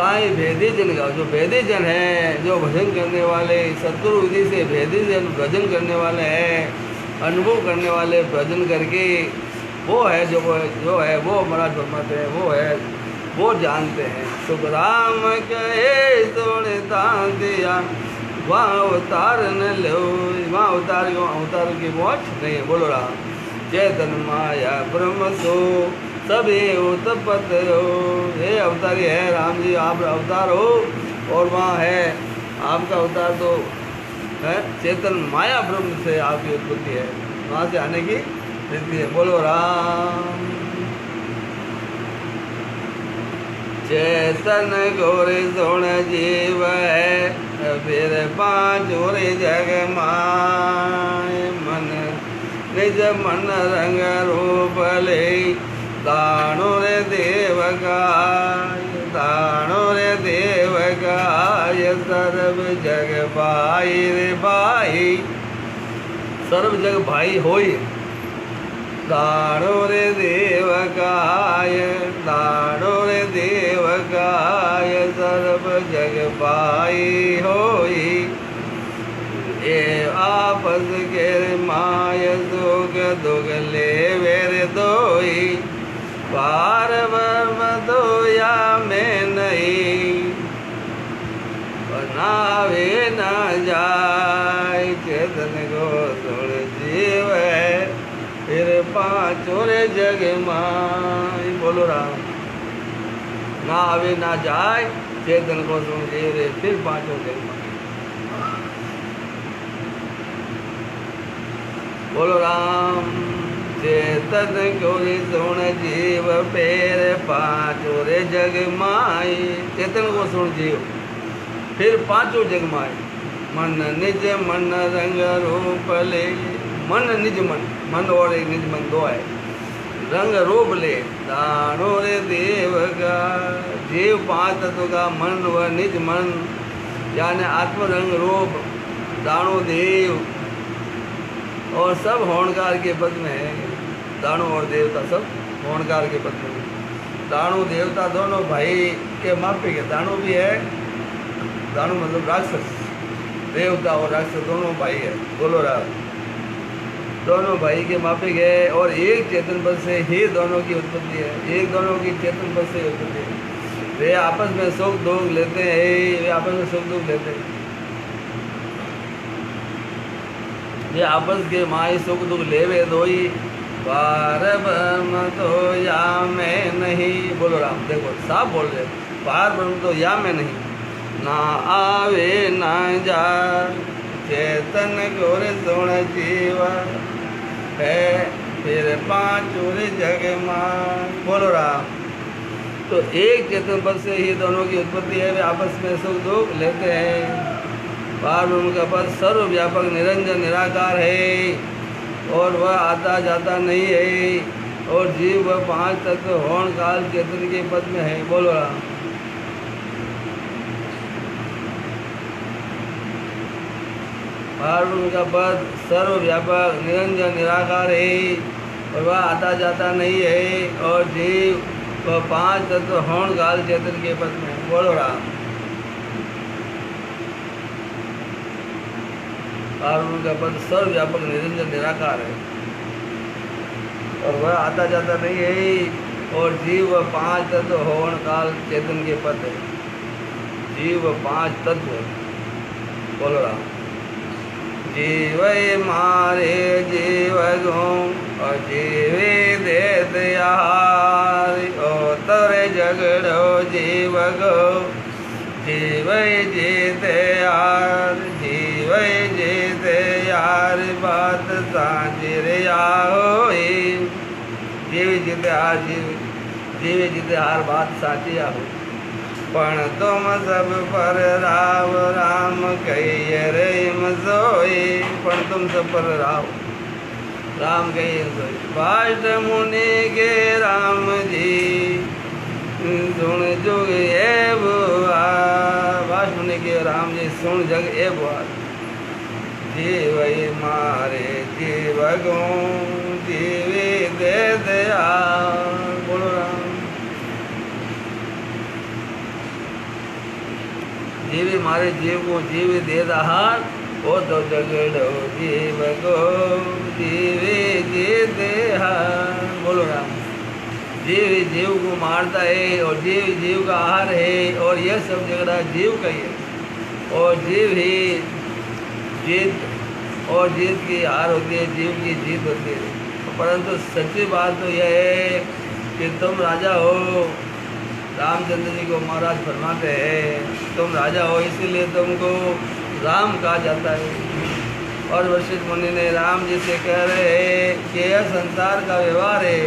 ताई भेदी जन गाओ। जो भेदी जन है, जो भजन करने वाले, सतगुरु विधि से भेदी जन भजन करने वाले हैं, अनुभव करने वाले, भजन करके वो है जो है वो महाराज फरमाते हैं, वो है वो जानते हैं। सुखराम कहे सुनता दिया, वहाँ अवतार न लो, वहाँ अवतार की पहुँच नहीं है। बोलो राम। चेतन माया ब्रह्म सो सभी उत्पत हो। ये अवतारी है राम जी, आप अवतार हो और वहाँ है आपका अवतार तो है चेतन माया ब्रह्म से आपकी उत्पत्ति है, वहाँ से आने की रीति है। बोलो राम। चेतन गोरे सोण जीव है, फिर पांचोरे जग माय। मन निज मन रंग रूप ले, दानो रे देव गाय, दानो रे देव गाय। सर्व जग भाई रे भाई, सर्व जग भाई होई। दानो रे देव गाय, दानो रे देव गाय। सर्व जग भाई होई, ये आपस के माय। दुख दुख ले वेरे दोई, पार ब्रह्म दोया में नहीं। बनावे न जाय, चेतन को सुन जीव है, फिर पांचों रे जग माय। बोलो राम। ना आवे ना जाए, चेतन को सुन जीव रे, फिर पांचों जग माय। बोलो राम। चेतन को सुन जीव, फिर पांचों रे जग माय। चेतन को सुन जीव, फिर पांचों जग माय। मन निज मन रंग रूप ले, मन निज मन, मन और एक निज मन दो है। रंग रूप ले, दानो रे देव का। जीव पांच तत्व का मन व निज मन, यानी आत्म रंग रूप दानो देव, और सब होणकार के पद में है। दानो और देवता सब होणकार के पद में। दानो देवता दोनों भाई के मापिक है। दानो भी है, दानो मतलब राक्षस, देवता और राक्षस दोनों भाई है। बोलो राम। दोनों भाई के मापिक है, और एक चेतन पद से ही दोनों की उत्पत्ति है। एक दोनों की चेतन पद से उत्पत्ति है। वे आपस में सुख दुख लेते हैं, वे आपस में सुख दुख लेते हैं। ये आपस के माई सुख दुख लेवे दोई, पार ब्रह्म तो या में नहीं। बोलो राम। देखो साफ बोल रहे, पार ब्रह्म तो या में नहीं। ना आवे ना जा, चेतन गोर सोण जीवा है, फिर पांचों रे जग माय। बोलो राम। तो एक चेतन पद से ही दोनों की उत्पत्ति है, वे आपस में सुख दुख लेते हैं। पार ब्रह्म का पद सर्वव्यापक निरंजन निराकार है, और वह आता जाता नहीं है, और जीव वह पांच तत्व होण काल चेतन के पद में है। बोलो राम। पार ब्रह्म का पद सर्वव्यापक निरंजन निराकार है, और वह आता जाता नहीं है, और जीव वह पांच तत्व होण काल चेतन के पद में है। बोलो राम। पार ब्रह्म का पद सर्वव्यापक निरंजन निराकार है, और वह आता जाता नहीं है, और जीव वह पांच तत्व होण काल चेतन के पद है। जीव वह पांच तत्व। बोलो राम। जीव मारे जीव गो, और जीवे दे दयार। ओ तोरे झगड़ो जीव गो, जीव जीते यार, जीव जीते यार। बात सांझी रे होई, जीव जीते हार, जीव जीते हार, बात साची हो। पण तुम सब पर राव, राम कहिए रे सोई। पण तुम सब पर राव, राम कहिए सोई। बाष्ट मुनि के राम जी, सुन जुग ए बुआ। बाष्ट मुनि के राम जी, सुन जग ए बुआ। जीव मारे जीव गो, जीवे दे दया। बोलो राम। जीवी मारे जीव को जीव दे दहार वो तो झगड़ो जीव को जीवे दे दे हार। बोलो राम। जीव जीव को मारता है और जीव जीव का आहार है, और यह सब झगड़ा जीव का ही है, और जीव ही जीत, और जीत की हार होती है, जीव की जीत होती है। परंतु सच्ची बात तो यह है कि तुम राजा हो। रामचंद्र जी को महाराज फरमाते हैं तुम राजा हो, इसीलिए तुमको राम कहा जाता है। और वशिष्ठ मुनि ने राम जी से कह रहे हैं कि यह संसार का व्यवहार है,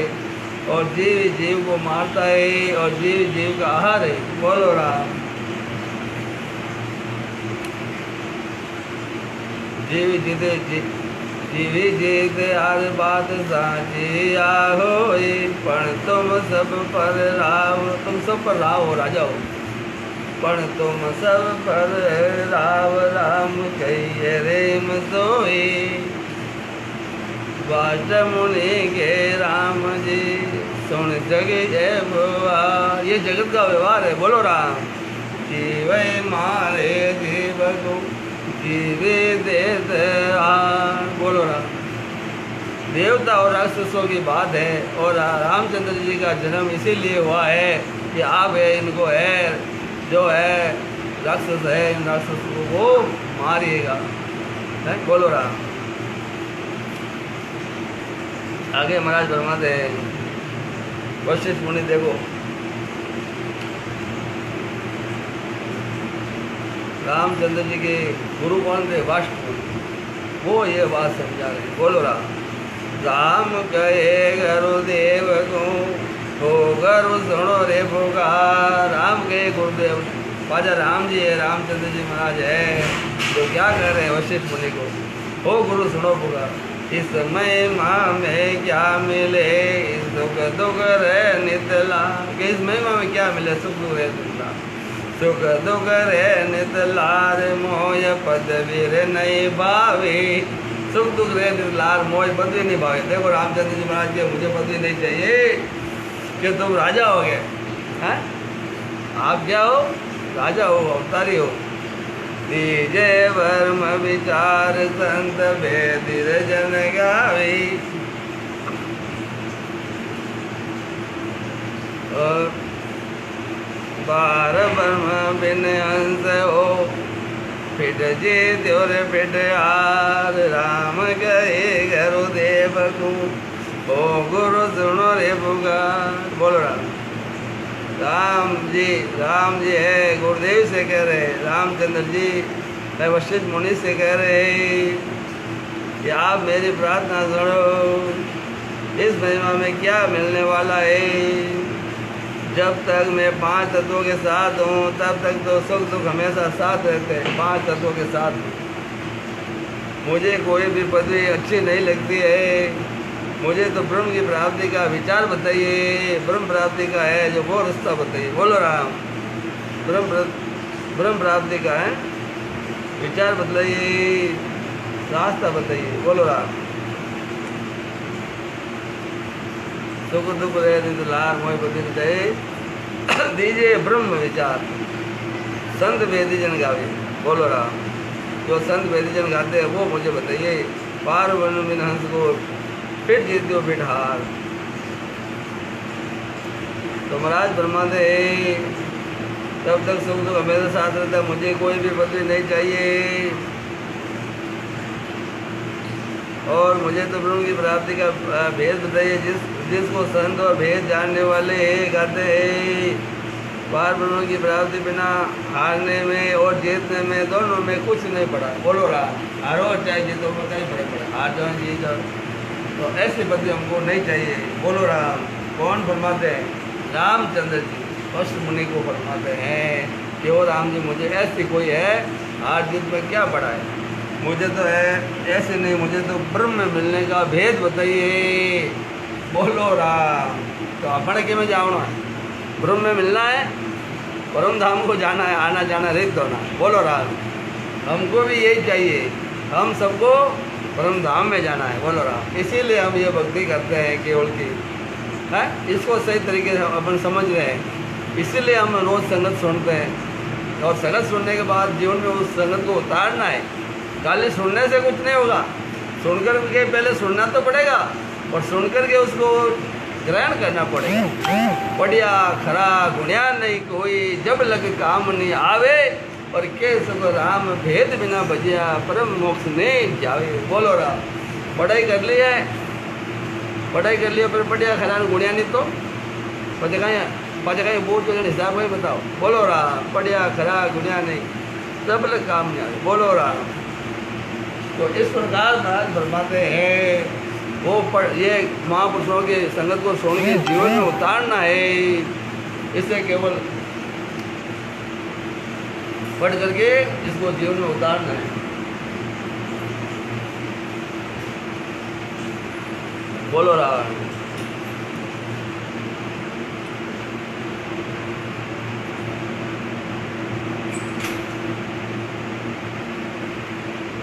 और जीव जीव को मारता है, और जीव जीव का आहार है। बोलो राम। जीव जीते जीवी जीत हर बात साची आहो, पण तुम सब पर राव। तुम सब पर राव हो, राजा हो, पण तुम सब पर राव। राम कहिए रेम सोई बाट मुनि के राम जी, सुन जग जय बुआ। ये जगत का व्यवहार है। बोलो राम। जीव मारे जीव को जीवे देते हार। बोलो राम। देवता और राक्षसों की बात है, और रामचंद्र जी का जन्म इसीलिए हुआ है कि आप है इनको है जो है राक्षस है, इन राक्षसों को मारिएगा। बोलो राम। आगे महाराज फरमाते हैं वशिष्ठ मुनि देखो, रामचंद्र जी के गुरु कौन थे? वशिष्ठ मुनि। वो ये बात समझा रहे। बोलो राम। राम कहे गुरुदेव को हो गुरु सुनो रे पुकार। राम कहे गुरुदेव, राजा राम जी है, रामचंद्र जी महाराज है, तो क्या कह रहे हैं वशिष्ठ मुनि को? हो गुरु सुनो पुकार। इस महिमा में क्या मिले, इस दुख दुख रे नितला। कि इस महिमा में क्या मिले? सुख दुख रे नितला, सुख दुख रे नितलार। मोय पदवी रे नहीं भावी, सुख दुख रे नितलार, मोय पदवी नहीं भावी। देखो रामचंद्र जी महाराज के मुझे पदवी नहीं चाहिए कि तुम राजा हो गए हैं। आप क्या हो? राजा हो, अवतारी हो। दीजे वर्म विचार संत भेदिर जन गावी। और बार वर्म बिन हंस हो, फिट जी त्योर फिट हार। राम गए गुरुदेव को हो गुरु सुनो रे पुकार। बोलो राम। राम जी है, गुरुदेव से कह रहे, रामचंद्र जी मैं वशिष्ठ मुनि से कह रहे कि आप मेरी प्रार्थना सुनो। इस महिमा में क्या मिलने वाला है? जब तक मैं 5 तत्वों के साथ हूँ तब तक तो सुख दुख हमेशा साथ रहते हैं। 5 तत्वों के साथ मुझे कोई भी पदवी अच्छी नहीं लगती है। मुझे तो ब्रह्म की प्राप्ति का विचार बताइए, ब्रह्म प्राप्ति का है जो वो रास्ता बताइए। बोलो राम। ब्रह्म प्राप्ति का है विचार बतलाइए, रास्ता बताइए। बोलो राम। सुख दुख रहे लार मोह बताइए, दीजिए ब्रह्म विचार। संत वेदी जन गावे। बोलो राम। जो संत वेदी जन गाते हैं वो मुझे बताइए। पार वन बिन हंस को फिट जीतो फिट हार। तो महाराज फरमाते तब तक सुख दुख हमेशा साथ रहता है, मुझे कोई भी पदवी नहीं चाहिए। और मुझे तो ब्रह्म की प्राप्ति का भेद बताइए, जिसको संत और भेद जानने वाले गाते हैं। पार ब्रह्म की प्राप्ति बिना हारने में और जीतने में दोनों में कुछ नहीं पड़ा। बोलो राम। हारो चाहे जीतो में कहीं फर्क पड़ा, हार जाओ जीत जाओ, तो ऐसी पदवी हमको नहीं चाहिए। बोलो राम। कौन फरमाते हैं? रामचंद्र जी वशिष्ठ मुनि को फरमाते हैं कि वो राम जी मुझे ऐसी कोई है, हार जीत में क्या पड़ा है? मुझे तो है ऐसे नहीं, मुझे तो ब्रह्म में मिलने का भेद बताइए। बोलो राम। तो अपने के में जाना है, ब्रह्म में मिलना है, परम धाम को जाना है, आना जाना रिक्त होना। बोलो राम। हमको भी यही चाहिए, हम सबको परम धाम में जाना है। बोलो राम। इसीलिए हम ये भक्ति करते हैं केवल की है, इसको सही तरीके से अपन समझ रहे हैं, इसीलिए हम रोज़ संगत सुनते हैं। और संगत सुनने के बाद जीवन में उस संगत को उतारना है। खाली सुनने से कुछ नहीं होगा, सुनकर के पहले सुनना तो पड़ेगा और सुनकर के उसको ग्रहण करना पड़ेगा। बढ़िया खरा गुणिया नहीं कोई, जब लग काम नहीं आवे, और के सब राम भेद बिना भजिया, परम मोक्ष नहीं जावे। बोलो राम। पढ़ाई कर ली है, पढ़ाई कर लिया, पर बढ़िया खरा गुणिया नहीं तो पचकाई बोल तो हिसाब में बताओ। बोलो राम। बढ़िया खरा गुणिया नहीं, सब लग काम नहीं आवे। बोलो राम। तो इस प्रकार महाराज फरमाते हैं वो ये महापुरुषों के संगत को सुन के जीवन में उतारना है। इसे केवल पढ़ करके इसको जीवन में उतारना है। बोलो राम।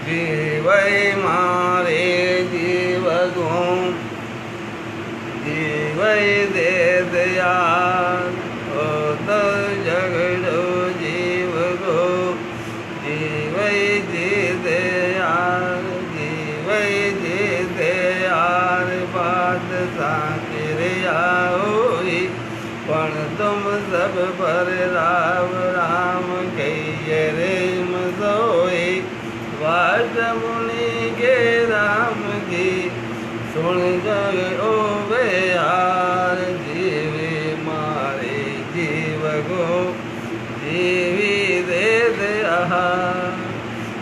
जीवै मारे जीव गुम, जीवै दे दया, ओ तो जगड़ो जीव गो, जीवै जी दया, जीवै जी दयार बात सांकिरिया होई, पण तुम सब पर राम राम कहिए रे मसोई। वाट मुनि के राम की सुन जग ओ बेहार, जीवे मारे जीव को जीवी दे दया,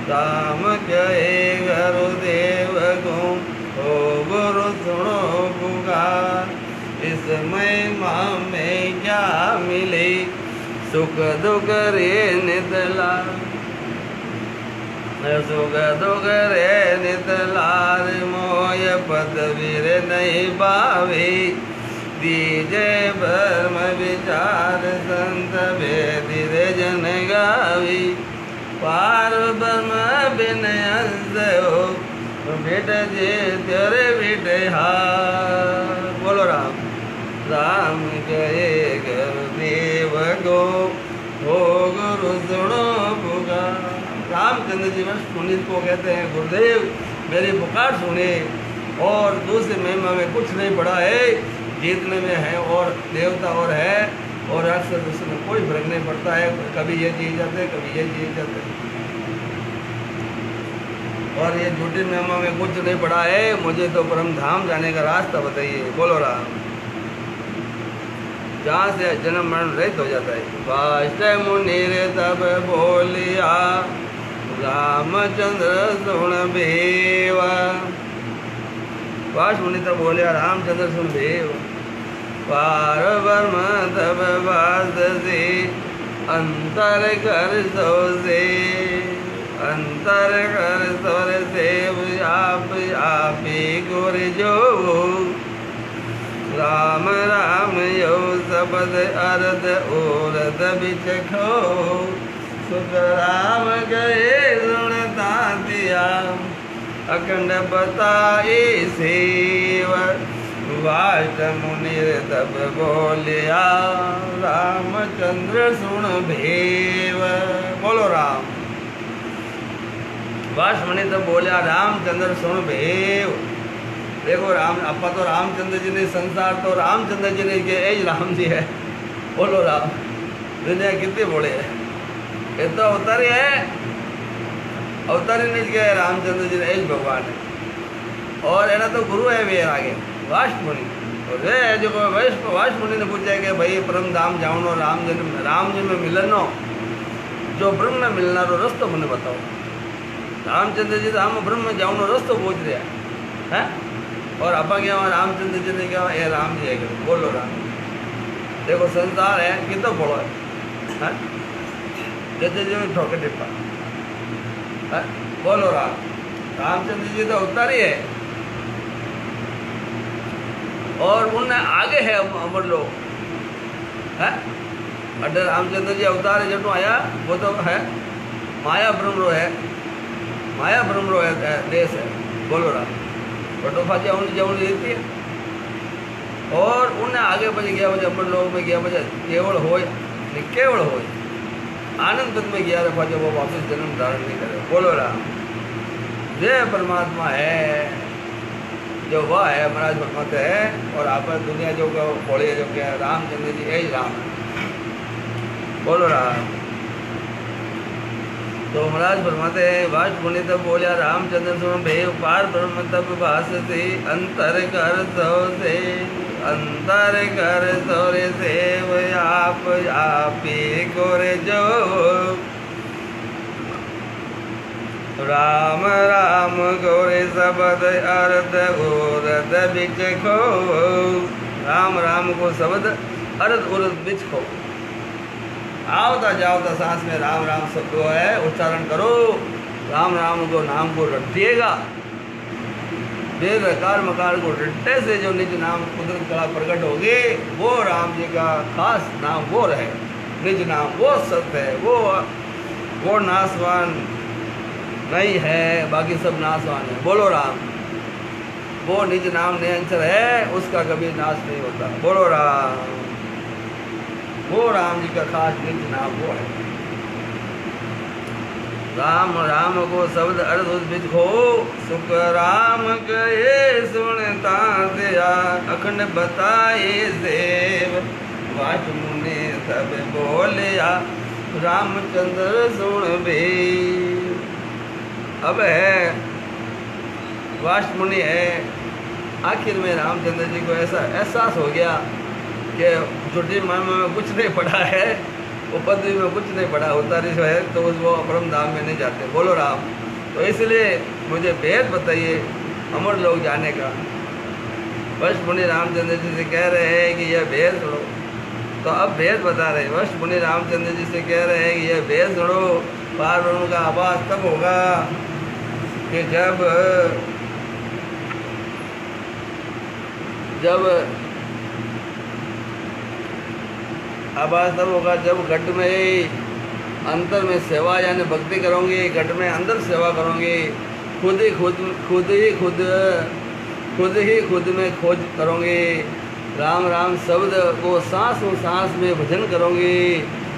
राम कहे गुरुदेव को हो गुरु सुनो पुकार। इस महिमा में क्या मिले, सुख दुख रे नितला, सुख दुख रे नितलार, मोय पदवीर नहीं पावे, दीजे ब्रह्म विचार संत भेदिर जन गावी। पार ब्रह्म बिन अंश हो, बेट जे तेरे बेटे हार। बोलो राम। राम कहे गुरुदेव को हो गुरु सुनो पुकार। रामचंद्र जी वंश पुनीत को कहते हैं गुरुदेव मेरी पुकार सुने, और दूसरे महिमा में कुछ नहीं पड़ा है, जीतने में है और देवता और है और अक्सर उसमें कोई फर्क नहीं पड़ता है। कभी ये जीत जाते कभी ये जीत जाते, और ये झूठी महिमा में कुछ नहीं पड़ा है। मुझे तो परम धाम जाने का रास्ता बताइए। बोलो राम। जहाँ से जन्म मरण रहित हो जाता है। वाष्ट मुनि तब बोलिया, रामचंद्र सुन भेवा। वाष्ट मुनि तब बोलिया, रामचंद्र सुन भेव। पार ब्रह्म तब बास से, अंतर कर सो से, अंतर कर स्वर सेव आप गुर जो। राम राम यो शब्द अर्थ ओरद बिचखो, सुख राम गए सुनता दिया, अखंड बताए सेव। वाष्ट मुनि तब बोलिया, रामचंद्र सुन भेव। बोलो राम। वाष्ट मुनि तब बोलिया, रामचंद्र सुन भेव। देखो राम, अपा तो रामचंद्र जी ने संसार तो रामचंद्र जी ने के एज राम जी है। बोलो राम। दुनिया कितनी बड़े है, ये तो अवतारी है, अवतारी नहीं गए रामचंद्र जी ने एज भगवान है, और एना तो गुरु है वे आगे वाष्ट मुनि। और वे जो वाष्ट मुनि ने पूछा कि भाई परम धाम जाओ राम जी में मिलनो, जो ब्रह्म में मिलना रो रस्तो मैंने बताओ। रामचंद्र जी तो हम ब्रह्म में जाओ रस्तो पूछ रहे हैं, और अपा क्या रामचंद्र जी ने क्या ये राम जी है। बोलो राम। देखो संसार है कितना बड़ो है, जैसे जो ठोके टिप्पा है। बोलो राम। रामचंद्र जी तो अवतारी है, और उनने आगे है अमर लोग है। अड्डे रामचंद्र जी अवतार है जो आया वो तो है माया ब्रह्मरो है, माया ब्रह्मरो है देश है। बोलो राम। बटोफा जाऊन जाऊन रहती है, और उन्हें आगे बजे गया बजे अमर लोग में गया बजे केवल हो केवल हो आनंद पद में गया रखा जो वो वापस जन्म धारण नहीं करे। बोलो राम। जय परमात्मा है जो वह है महाराज फरमाते हैं। और आप दुनिया जो बोले जो क्या रामचंद्र जी यही राम है। बोलो राम। तो महाराज फरमाते हैं वाष्ट मुनि तब बोलिया रामचंद्र सुन भे पार ब्रह्म तब भासते अंतर कर सो से अंतर कर सोरे सेव आप ही गोरे जो राम राम गोरे शब्द अर्थ उर्द बिच खो। राम राम को शब्द अर्थ उर्द बिच खो। आवता जाओता सांस में राम राम शब्द है उच्चारण करो। राम राम को नाम को रटिएगा। वेद कार मकार को रट्टे से जो निज नाम कुदरत कला प्रकट होगी वो राम जी का खास नाम वो रहे। निज नाम वो सत्य है। वो नाशवान नहीं है बाकी सब नाशवान है। बोलो राम। वो निज नाम निरंतर है उसका कभी नाश नहीं होता। बोलो राम। वो राम जी का खास निज नाम वो है। राम राम को शब्द अर्थ उस बिच खो सुख राम कहे सुनता दिया अखंड बताए देव वाट मुनि सब बोलिया रामचंद्र सुन बे। अब है वाष्ट मुनि है। आखिर में रामचंद्र जी को ऐसा एहसास हो गया कि झूठी मन में कुछ नहीं पड़ा है वो पदवी में कुछ नहीं पड़ा होता जो है तो वो परम धाम में नहीं जाते। बोलो राम। तो इसलिए मुझे भेद बताइए अमर लोग जाने का। वश मुनि रामचंद्र जी से कह रहे हैं कि यह भेद सुनो। तो अब भेद बता रहे। वश मुनि रामचंद्र जी से कह रहे हैं कि यह भेद सुनो। पार ब्रह्म का आवाज तब होगा कि जब आवाज तब होगा जब घट में अंतर में सेवा यानी भक्ति करोगे। घट में अंदर सेवा करोगे। खुद ही खुद में खोज करोगे। राम राम शब्द को सांस में भजन करोगे।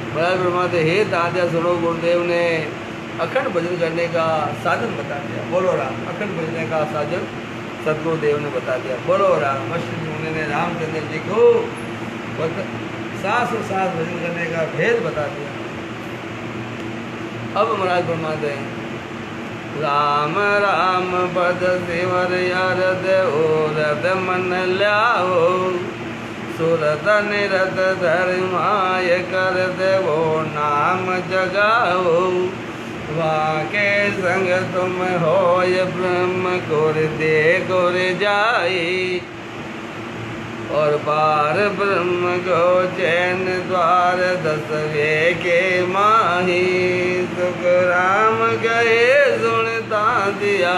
महाराज फरमाते हे तात्या सुनो गुरुदेव ने अखंड भजन करने का साधन बता दिया। बोलो राम। अखंड भजन का साधन सदगुरुदेव ने बता दिया। बोलो राम। वशिष्ठ मुनि ने रामचंद्र जी को सांस भजन करने का भेद बता दिया। अब महाराज फरमाते हैं राम राम पद सिमर अरद ओरद मन ल्याओ सुरत निरत धर्माय कर देवो नाम जगाओ वाके संग तुम होय ब्रह्म गुर दे गुर जाई और पार ब्रह्म को चैन द्वार दसवे के माही सुख राम गए सुनता दिया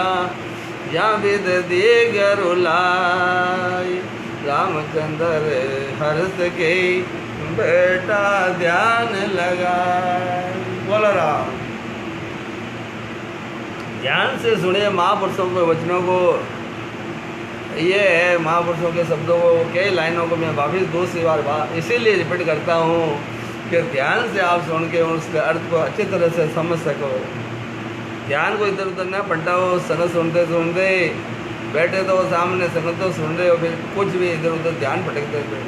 या विद दीगर लाई रामचंद्र हर्ष के बेटा ध्यान लगा। बोलो राम। ध्यान से सुनिए महापुरुषों के वचनों को। ये है महापुरुषों के शब्दों को कई लाइनों को मैं वापिस दूसरी बार इसीलिए रिपीट करता हूँ कि ध्यान से आप सुन के उसके अर्थ को अच्छी तरह से समझ सको। ध्यान को इधर उधर ना पटाओ। संगत सुनते सुनते बैठे तो सामने संगत तो सुन रहे हो फिर कुछ भी इधर उधर ध्यान भटकते थे।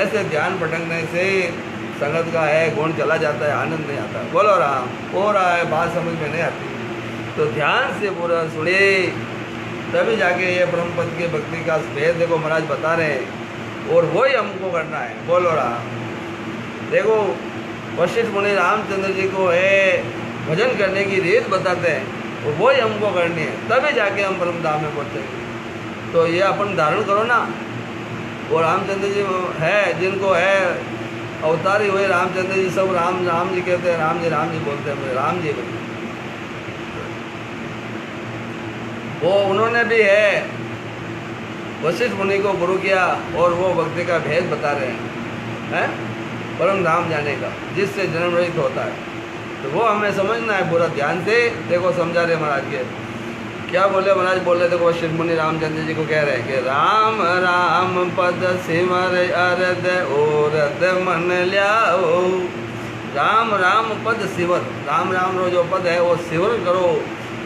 ऐसे ध्यान भटकने से संगत का है गुण चला जाता है आनंद नहीं आता। बोलो राम। हो रहा है बात समझ में नहीं आती तो ध्यान से पूरा सुनिए तभी जाके ये ब्रह्म पद की भक्ति का भेद देखो महाराज बता रहे हैं और वही हमको करना है। बोलो राम। देखो वशिष्ठ मुनि रामचंद्र जी को है भजन करने की रीत बताते हैं और वही हमको करनी है तभी जाके हम परम धाम में पहुँचेंगे। तो ये अपन धारण करो ना। वो रामचंद्र जी है जिनको है अवतारी हुए रामचंद्र जी सब राम राम जी कहते हैं। राम जी बोलते हैं राम जी बोलते। वो उन्होंने भी है वशिष्ठ मुनि को गुरु किया और वो भक्ति का भेद बता रहे हैं परम धाम जाने का जिससे जन्म रहित होता है। तो वो हमें समझना है पूरा ध्यान से। देखो समझा रहे महाराज के क्या बोले। महाराज बोल रहे देखो वशिष्ठ मुनि रामचंद्र जी को कह रहे हैं कि राम राम पद सिमर अरद ओरद मन ल्याओ राम राम पद सिवर, राम राम रो जो पद है वो सिवर करो।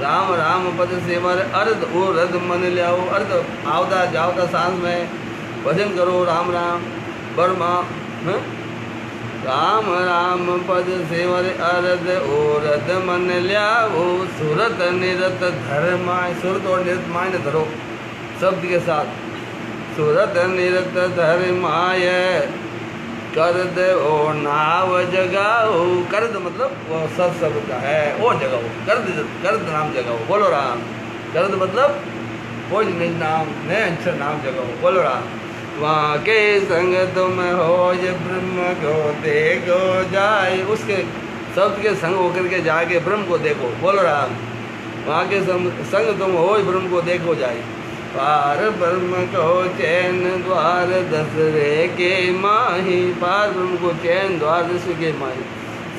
राम राम पद सिवर अर्ध ओ रद मन लियाओ, अर्ध आवता जावता सांस में भजन करो राम राम बर्मा। राम राम पद सेवर अरद ओरद मन ल्याओ, सुरत निरत धर्माय, सुरत और निरत मायने धरो शब्द के साथ। सुरत निरत धर्माय करद ओ नाव जगाओ, करद मतलब वो सत शब्द का है, वो जगाओ, करद नाम जगाओ, बोलो राम। करद मतलब कोई निज नाम ने अक्षर नाम जगाओ, बोलो राम। वहाँ के संग तुम हो ये ब्रह्म को देखो जाए, उसके शब्द के संग होकर के जाके ब्रह्म को देखो, बोलो राम। वहाँ के संग तुम हो ब्रह्म को देखो जाए। पार ब्रह्म को चैन द्वार दसरे के माही, पार ब्रह्म को चैन द्वार दसरे के माही।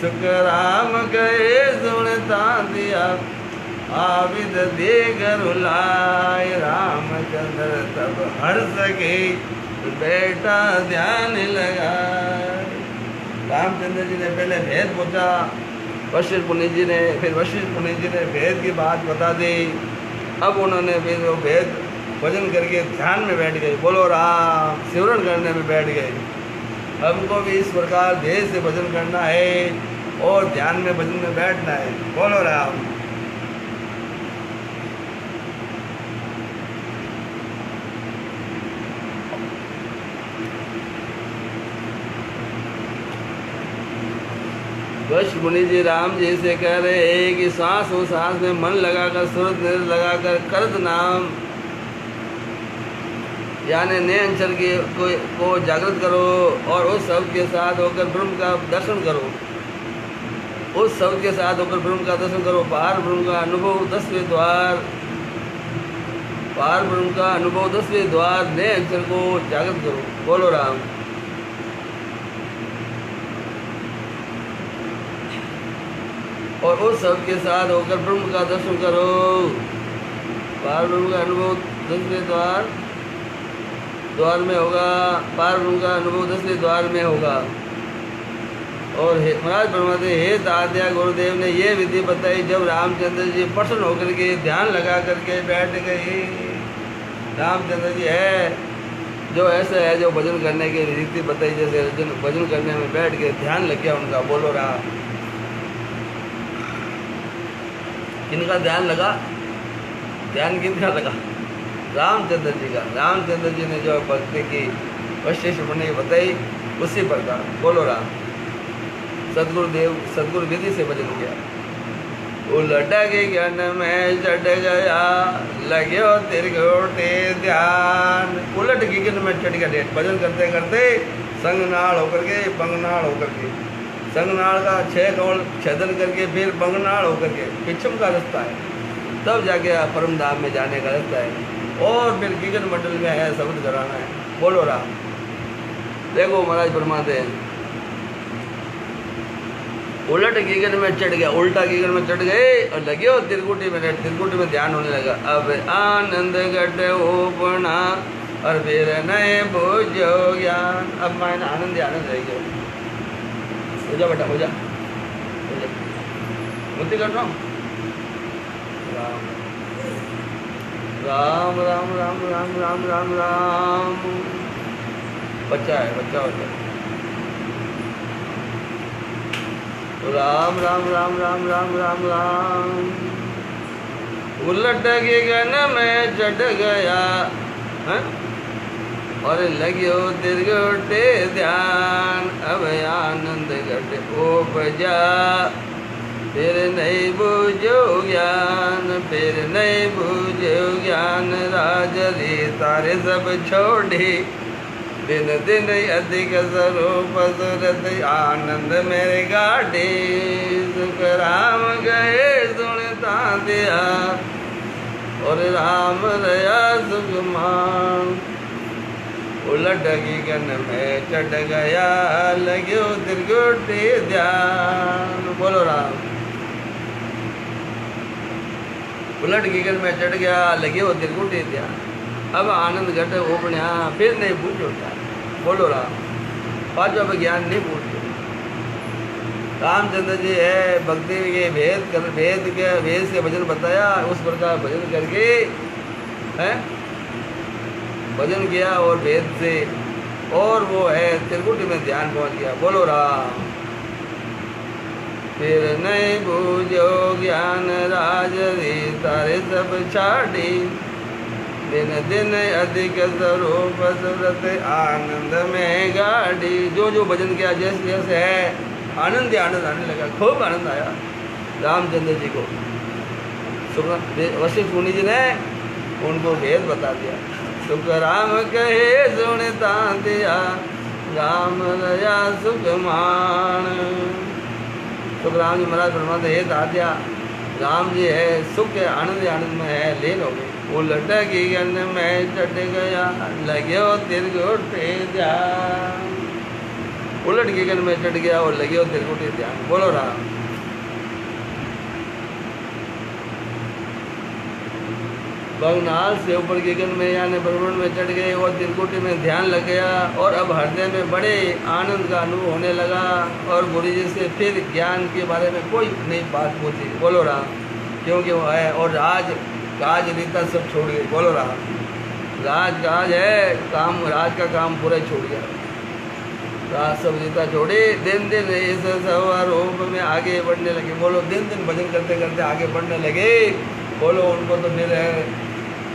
सुख राम गए सुनता दिया आविद देख रुलाए, रामचंद्र तब हर्ष के बेटा ध्यान लगा। रामचंद्र जी ने पहले भेद पूछा वशिष्ठ मुनि जी ने, फिर वशिष्ठ मुनि जी ने भेद की बात बता दी। अब उन्होंने फिर वो भेद भजन करके ध्यान में बैठ गए, बोलो राम, सिमरन करने में बैठ गए। हमको भी इस प्रकार भेद से भजन करना है और ध्यान में भजन में बैठना है, बोलो राम। वशिष्ठ मुनि जी राम जी से कह रहे हैं कि सांस हो सांस में मन लगाकर, सुरत निरत लगाकर करद नाम यानी नए अंचल को जागृत करो और उस शब्द के साथ होकर ब्रह्म का दर्शन करो, उस शब्द के साथ होकर ब्रह्म का दर्शन करो। पार ब्रह्म का अनुभव 10वें द्वार, पार ब्रह्म का अनुभव 10वें द्वार, नए अंचल को जागृत करो, बोलो राम। और उस शब्द के साथ होकर ब्रह्म का दर्शन करो। पार ब्रह्म का अनुभव 10वें द्वार में होगा, पार ब्रह्म का अनुभव 10वें द्वार में होगा। और महाराज फरमाते, हे दाद्या गुरुदेव ने ये विधि बताई जब रामचंद्र जी प्रसन्न होकर के ध्यान लगा करके बैठ गए। रामचंद्र जी है जो ऐसा है जो भजन करने की रीति बताई, जैसे भजन करने में बैठ के ध्यान लग गया उनका, बोलो राम। किनका ध्यान लगा? ध्यान किनका लगा? रामचंद्र जी का। रामचंद्र जी ने जो भक्ति की वशिष्ठ मुनि बताई उसी प्रकार, बोलो राम। सदगुरुदेव सदगुरु विधि से भजन किया। उलट के ज्ञान में चढ़ गया लग्यो तिरगोटे ध्यान, उलट की ज्ञान में चढ़ गया। भजन करते करते संगनाल होकर के, पंगनाल होकर के, संगनाल का 6 कौल छेदन करके फिर पंगनाल होकर के पिछम का रास्ता है, तब जाके परम धाम में जाने का रास्ता है। और फिर कीर्तन मंडल में है शब्द कराना है, बोलो राम। देखो महाराज फरमाते हैं, उलट कीर्तन में चढ़ गया, उल्टा कीर्तन में चढ़ गए और लगे हो त्रिकुटी में, त्रिकुटी में ध्यान होने लगा। अब आनंद घट ओपना और फिर नए बुझो ज्ञान। अब मायने आनंद आनंद रह गया। हो जा बेटा, हो जा, मुक्ति कर रहा हूँ। राम राम राम राम राम राम राम। बच्चा है, बच्चा होता है। राम राम राम राम राम राम राम। उलट के गन में चढ़ गया है? और लग्यो तिरगोटे ध्यान, अब आनंद घट उपजा फिर नहीं बूझो ज्ञान, फिर नहीं बूझो ज्ञान। राजरी तारे सब छोड़ी दिन दिन अधिक स्वरूप सुरत आनंद मेरे गाड़ी। सुख राम गए सुनता दिया और राम रया सुखमान। उलट की गन में चढ़ गया लग्यो तिरगुटी ध्यान, बोलो राम। उलट की गन में चढ़ गया लगे वो तिरगुटी ध्यान, अब आनंद घट ओपण्या फिर नहीं भूल उठा, बोलो राम। पांचवा ज्ञान नहीं भूल। रामचंद्र जी है भक्ति के वेद से भजन बताया, उस प्रकार भजन करके है भजन किया और वेद से, और वो है त्रिकुटी में ध्यान पहुंच गया। बोलो राम। फिर नहीं बूझो ज्ञान राज रे तारे सब छाड़ी, दिन दिन अधिक स्वरूप सुरत आनंद में गाड़ी। जो जो भजन किया जैसे जैसे है आनंद ही आनंद आने लगा, खूब आनंद आया रामचंद्र जी को। वशिष्ठ मुनि जी ने उनको भेद बता दिया। सुख राम कहे सुनता दिया, राम रया सुख मान। सुख राम जी महाराज परमात्मा हे दादिया, राम जी है सुख है, आनंद आनंद में है, लीन हो गए। वो लटकी गन में चट गया, लगे तिरगुटे ध्यान। उलट गगन में चढ़ गया और लगे हो तिरकुटी ध्यान। बोलो राम। बगनाल से ऊपर गगन में यानी ब्रह्मांड में चढ़ गए और तिरकुटी में ध्यान लग गया, और अब हृदय में बड़े आनंद का अनुभव होने लगा। और गुरु जी से फिर ज्ञान के बारे में कोई नई बात पूछी। बोलो राम। क्योंकि वो है और राज काज रीता सब छोड़ गए। बोलो राम। राज काज है, काम राज का काम पूरा छोड़ गया, राज सब रीता छोड़ी। दिन दिन इस स्वरूप में आगे बढ़ने लगे। बोलो दिन दिन भजन करते करते आगे बढ़ने लगे। बोलो उनको तो फिर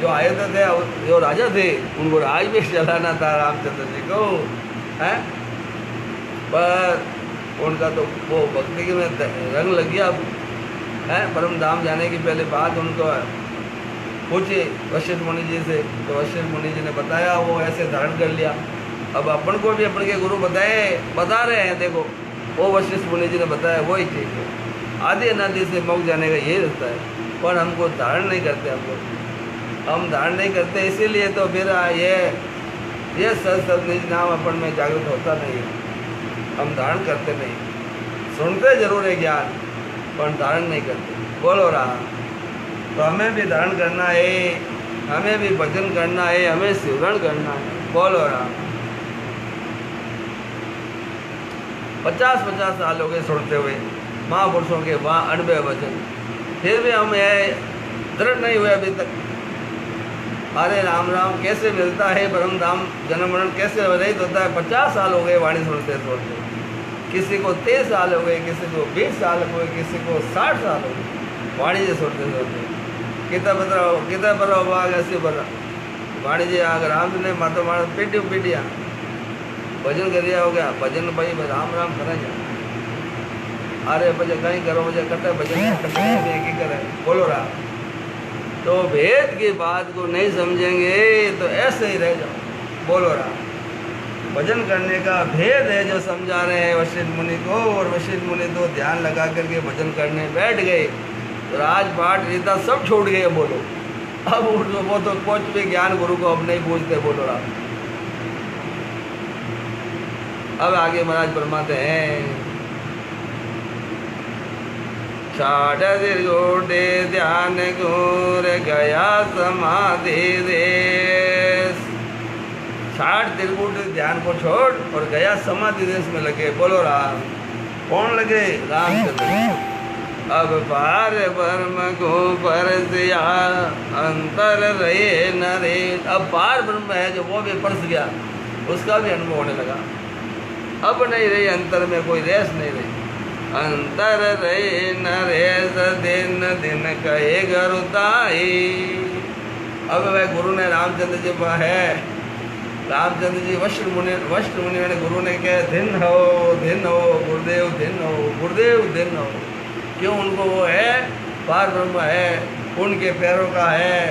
जो आए थे जो राजा थे उनको राज भी चलाना था रामचंद्र जी को है, पर उनका तो वो भक्ति में रंग लग गया है। परम धाम जाने की पहले बात उनको पूछे वशिष्ठ मुनि जी से, तो वशिष्ठ मुनि जी ने बताया, वो ऐसे धारण कर लिया। अब अपन को भी अपन के गुरु बता रहे हैं, देखो वो वशिष्ठ मुनि जी ने बताया वही ठीक है। आदि अनादि से मोक्ष जाने का यही रास्ता है, पर हमको धारण नहीं करते। हम धारण नहीं करते, इसीलिए तो फिर ये सत निज नाम अपन में जागृत होता नहीं है। हम धारण करते नहीं, सुनते जरूर है ज्ञान, पर धारण नहीं करते। बोलो राम। तो हमें भी धारण करना है, हमें भी भजन करना है, हमें सिमरण करना है। बोलो राम। 50-50 साल हो गए सुनते हुए महापुरुषों के वहाँ 90 वचन, फिर भी हम दृढ़ नहीं हुए अभी तक। अरे राम राम कैसे मिलता है, परम धाम जन्म मरण कैसे रहित होता है। 50 साल हो गए वाणी सुनते सुनते, किसी को 30 साल हो गए, किसी को 20 साल हो गए, किसी को 60 साल हो गए वाणी जी सुनते सुनते। कितना बड़ा भाग ऐसे बड़ा वाणी जी अगर राम जी ने माता मार पीटिया भजन करिया हो गया। भजन भाई राम राम करा जा, अरे भजन कहीं करो मुझे कटे भजन की करे। बोलो राम। तो भेद की बात को नहीं समझेंगे तो ऐसे ही रह जाओ। बोलो राम। भजन करने का भेद है जो समझा रहे हैं वशिष्ठ मुनि को, और वशिष्ठ मुनि तो ध्यान लगा करके भजन करने बैठ गए। तो राजपाट रीता सब छोड़ गए। बोलो अब वो तो कुछ भी ज्ञान गुरु को अब नहीं पूछते। बोलो राम। अब आगे महाराज फरमाते हैं, छाड़ गोटे ध्यान घूर गया समाधि देश। छाड़ त्रिकुट ध्यान को छोड़ और गया समाधि देश में लगे। बोलो राम। कौन लगे? रामचंद्र। अब पार ब्रह्म को परसिया अंतर रहे नरे। अब पार ब्रह्म है जो वो भी परस गया, उसका भी अनुभव होने लगा। अब नहीं रही अंतर में कोई रेस नहीं रही। अंतर रहे न रेस दिन दिन कहे गरुताई। अब वह गुरु ने रामचंद्र जी है, रामचंद्र जी वशिष्ठ मुनि ने गुरु ने कहा दिन हो गुरुदेव, दिन हो गुरुदेव, दिन हो। क्यों? उनको वो है पार ब्रह्म है, उनके पैरों का है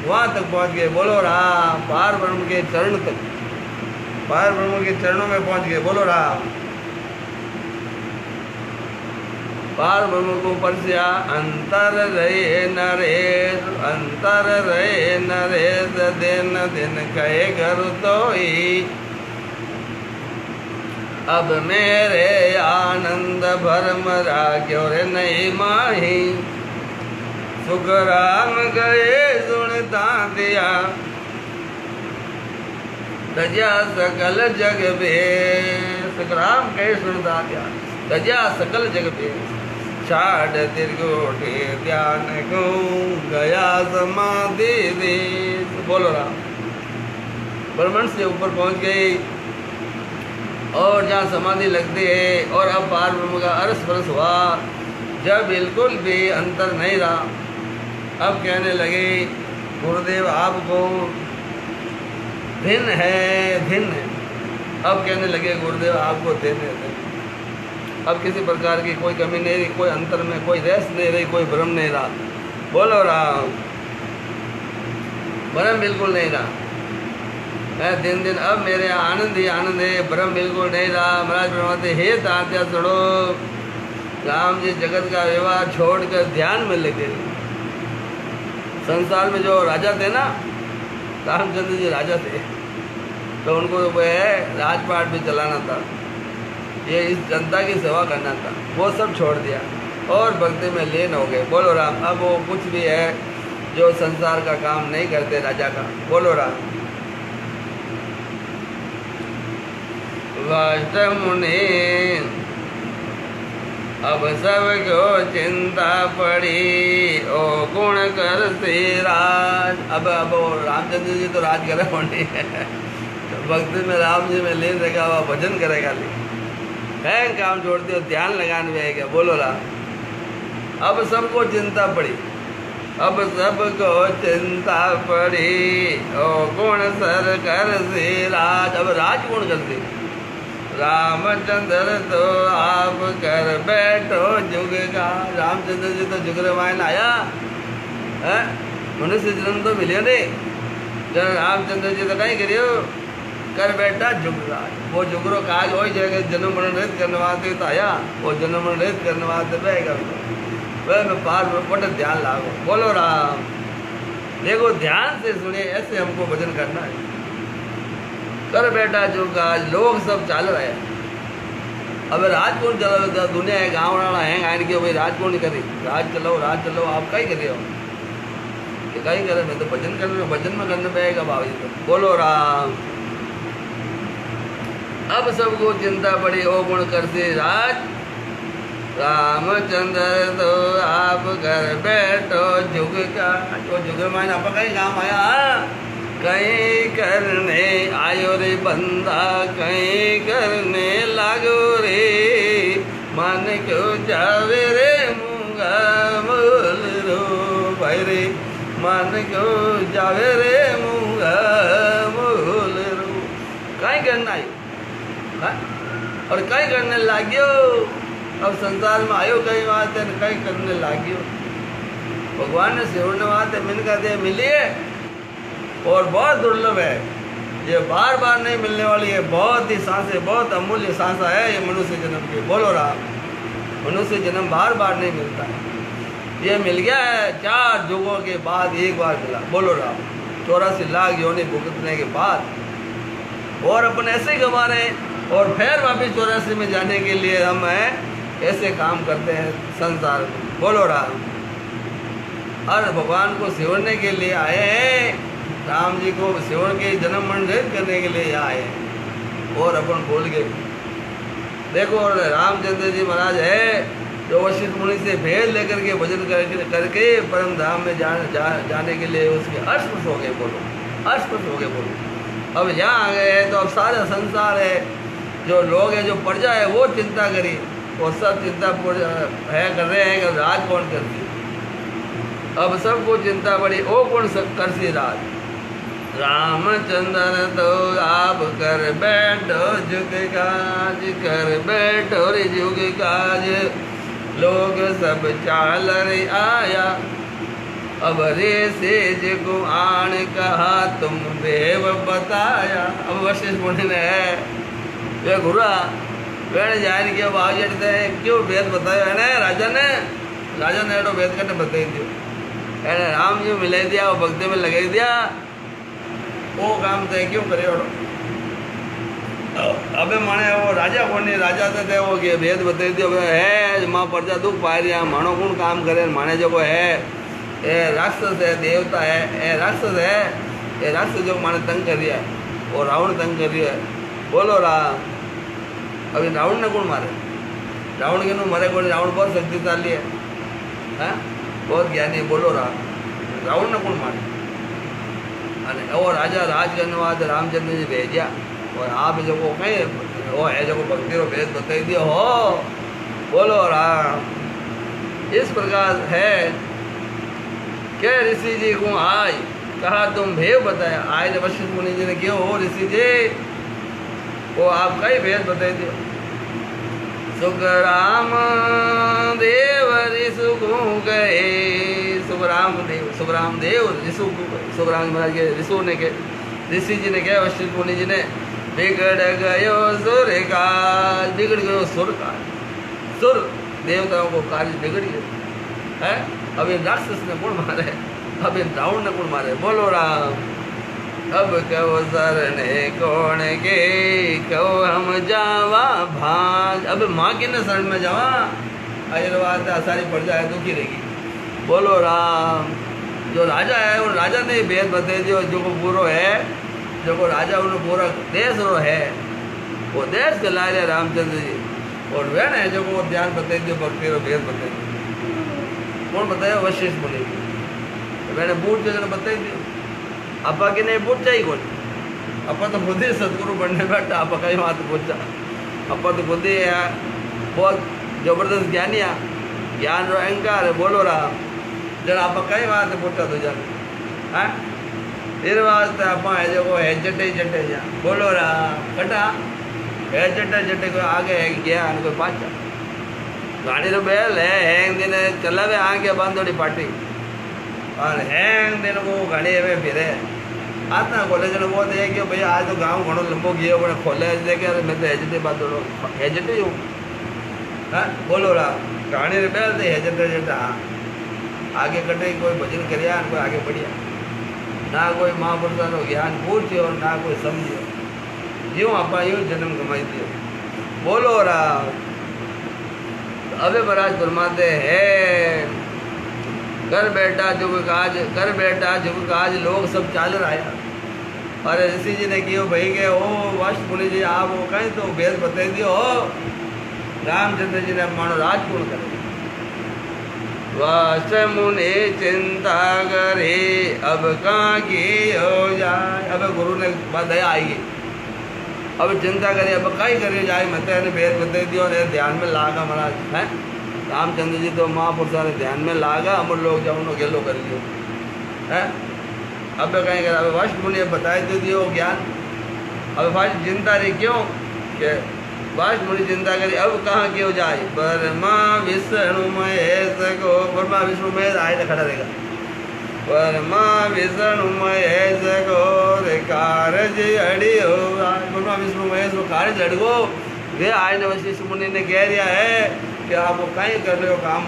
वहाँ तक पहुँच गए। बोलो राम। पार ब्रह्म के चरण तक, पार ब्रह्म के चरणों में पहुँच गए। बोलो राम। पार ब्रह्म को परसिया अंतर रहे नरेश, अंतर रहे नरेश दिन दिन कहे घर तो ही। अब मेरे आनंद भरम राग्यो रे नहीं माही। सुख राम गए सुनता दिया, रजा सकल जग बे। सुख राम गए सुनता दिया, तजा सकल जग पे छाड़ तिरगोटे ध्यान को गया समाधि दे। बोलो राम। ब्रह्मंड से ऊपर पहुंच गई और जहाँ समाधि लगती है और अब पार ब्रह्म का अरस परस हुआ, जब बिल्कुल भी अंतर नहीं रहा। अब कहने लगे गुरुदेव आपको भिन्न है, भिन्न है। अब कहने लगे गुरुदेव आपको भिन्न है। अब किसी प्रकार की कोई कमी नहीं रही, कोई अंतर में कोई रेस नहीं रही, कोई भ्रम नहीं रहा। बोलो राम। भ्रम बिल्कुल नहीं रहा है। दिन दिन अब मेरे आनंद ही आनंद है, भ्रम बिल्कुल नहीं रहा। महाराज फरमाते हे तात्या सुनो, राम जी जगत का व्यवहार छोड़कर ध्यान में लगे। संसार में जो राजा थे ना, रामचंद्र जी राजा थे, तो उनको वह राजपाट भी चलाना था, ये इस जनता की सेवा करना था। वो सब छोड़ दिया और भक्ति में लीन हो गए। बोलो राम। अब वो कुछ भी है जो संसार का काम नहीं करते राजा का। बोलो राम। वाष्ट मुनि अब सबको चिंता पड़ी, ओ गुण कर से राज। अब रामचंद्र जी तो राज करे होने तो भक्ति में राम जी में लीन रहेगा, वह भजन करेगा। है काम छोड़ते हो, ध्यान लगाने में आएगा। बोलो राम। अब सबको चिंता पड़ी, अब सबको चिंता पड़ी, ओ गुण सर कर से राज। अब राज कौन करते? रामचंद्र तो आप कर बैठो जुग का। रामचंद्र जी तो जुग रामायण आया है, मनुष्य जन्म तो मिले नहीं। जब रामचंद्र जी तो कहीं करियो कर बैठा जुगराज। वो जुगरो काज हो जाएगा, जन्म मरण रहित करने वास्ते तो आया, वो जन्म मरण रहित करने वास्ते बहेगा। वह मैं पार पट ध्यान लागो। बोलो राम। देखो ध्यान से सुनिए, ऐसे हमको भजन करना है। कर बैठा जो काज, लोग सब चल रहे हैं। अब राज कौन चला? दुनिया है, गाँव वाला है आन के भाई राज कौन करी? राज चलो, राज चलो। आप कहीं करिए हो कि कहीं करे? मैं तो भजन कर रहा हूँ, भजन में करने पाएगा बाबू तो। बोलो राम। अब सबको चिंता पड़ी, ओ गुण करते राज। रामचंद्र तो आप घर बैठो जुग का। जो जुग मायने आप कहीं काम आया, कहीं करने आयो रे बंदा, कहीं करने लागो रे। मन क्यों जावे रे मूंगा मोल रो भाई रे। मन क्यों जावे रे मूंगा मोल रो। कहीं करना आयो और कहीं करने लाग्यो। अब संसार में आयो कहीं वास्ते, कहीं करने लाग्यो। भगवान ने सेवने वास्ते मिनका दे मिलिए और बहुत दुर्लभ है। ये बार बार नहीं मिलने वाली है। बहुत ही सांसें, बहुत अमूल्य सांसा है ये मनुष्य जन्म की। बोलो राम। मनुष्य जन्म बार बार नहीं मिलता है, ये मिल गया है 4 युगों के बाद एक बार मिला। बोलो राम। 84 लाख योनि भुगतने के बाद और अपन ऐसे ही गवा रहे हैं और फिर वापिस 84 में जाने के लिए हम ऐसे काम करते हैं संसार में। बोलो राम। और भगवान को सेवने के लिए आए हैं, राम जी को सेवन के जन्म मरण रहित करने के लिए आए और अपन भूल गए। देखो रामचंद्र जी महाराज है जो वशिष्ठ मुनि से भेद लेकर के भजन करके परम धाम में जाने के लिए उसके अस्पृश हो गए। बोलो अस्पृश हो गए। बोलो अब यहाँ आ गए हैं तो अब सारा संसार है, जो लोग हैं, जो प्रजा है, वो चिंता करी। वो सब चिंता है कर रहे हैं कि राज कौन करती। अब सबको चिंता पड़ी, ओ कौन कर सी राज। रामचंद्र तो आप कर बैठो जुग काज, कर बैठो रे जुग काज। लोग सब चाल रे आया, अब रे सेज को आन कहा तुम देव बताया। अब वशिष्ठ मुनि ने वे गुरा वेण जान के बाज क्यों वेद बताया है राजा ने एडो वेद करने बताई दियो। एने राम जी मिले दिया, वो भक्ति में लगा दिया, वो काम थे क्यों करे। अबे माने वो राजा को नहीं, राजा थे वो के वेद बताई दियो है माँ प्रजा दुख पा रहा, मानो कौन काम करे। माने जो है ये राक्षस है, देवता है, ये राक्षस है, ये राक्षस जो माने तंग कर रहा है, वो रावण तंग कर रहा है। बोलो राम। अभी रावण ने कौन मारे? रावण के मरे को रावण बहुत शक्तिशाली है, हैं बहुत ज्ञानी, बोलो रावण ने कौन मारे? अने एवो राजा राज करने वास्ते रामचंद्र जी भेजा और आप जो कहीं वो है जो भक्ति रो भेद बताई दियो हो, बोलो राम। इस प्रकार है के ऋषि जी को आज कहा तुम भेद बताया, आज वशिष्ठ मुनि जी ने क्यों हो ऋषि जी वो आप कई भेद बताई दियो। सुखराम देव ऋषु को गए, सुखराम देव ऋषु को गए, सुखराम महाराज के ऋषु ने के ऋषि जी ने कहा वशिष्ठ मुनि जी ने बिगड़ गयो सुर काज, बिगड़ गयो सुर काज, सुर देवताओं को कार्य बिगड़ गया है। अब ये राक्षस ने कौन मारे? अब ये रावण ने कौन मारे? बोलो राम। अब कहो शरणे कौन के, कहो हम जावा भाज। अब माँ की न शरण में जावा, बात आसानी पड़ जाए दुखी रहेगी। बोलो राम। जो राजा है उन राजा ने भेद बता दियो, जो को पूरो है, जो को राजा उन पूरा देश रो है, वो देश के ला रहे रामचंद्र जी। और वे ने जो को ध्यान बता दियो, भक्ति रो भेद बता दियो। कौन बताया? वशिष्ठ मुनि। मैंने बूट जगह बता दियो। आपा के नहीं बूट चाहिए कौन? आपा तो खुद ही सदगुरु बनने बैठा, आपा कहीं बात पूछा। आपा तो खुद ही बहुत जबरदस्त ज्ञानी है, ज्ञान रो अहंकार है। बोलो राम। जरा आप कई बात पूछा तो जन हाँ फिर वास्ते आप जो है जटे जटे जा। बोलो राम। कटा है जटे जटे को आगे है गया कोई पाचा गाड़ी रो बैल है हैंग दिन चलावे आगे बांधोड़ी पार्टी और हैंग दिन को गाड़ी में फिरे आज ना कॉलेज ने वो दे कि भाई आज तो गाँव घणो लंबो गयो बड़े खोले देखे मैं तो हेजटे बांधोड़ो हेजटे हूँ। हाँ बोलो राम। गाड़ी रे बैल थे हेजटे जटे। हाँ आगे कटे कोई भजन करिया कोई आगे बढ़िया, ना कोई महापुरुषों नो ज्ञान पूछ्यो ना कोई समझियो, यूँ आप यूँ जन्म कमाई दियो। बोलो राम। अबे महाराज फरमाते हैं कर बेटा जुग काज, कर बेटा जुग काज लोग सब चाल रहा। और ऋषि जी ने कियो भाई के ओ वशिष्ठ मुनि जी आप वो कहीं तो भेद बता दियो। रामचंद्र जी ने मानो राजपूर्ण करे। वशिष्ठ मुनि चिंता करे अब कहाँ की हो जाए। अब गुरु ने दया आएगी, अब चिंता करिए अब कहीं करिए जाए मत भेद बता दियो ने ध्यान में लागा महाराज है। रामचंद्र जी तो महापुरुषों ने ध्यान में लागा, हम लोग जब उन्होंने गेलो कर लियो है। अब कहीं कर अब वशिष्ठ मुनि बताए तो दियो ज्ञान। अब वशिष्ठ चिंता रही क्यों कि वशिष्ठ मुनि चिंता करी अब कहाँ क्यों जाए। ब्रह्मा विष्णु महेश को, ब्रह्मा विष्णु महेश आए खड़ा रहेगा। ब्रह्मा विष्णु महेश को कार्य अड़ियो, ब्रह्मा विष्णु महेश को कार्य अड़गो वे आए ने वशिष्ठ मुनि ने कह दिया है कि आप वो कहीं कर लो काम।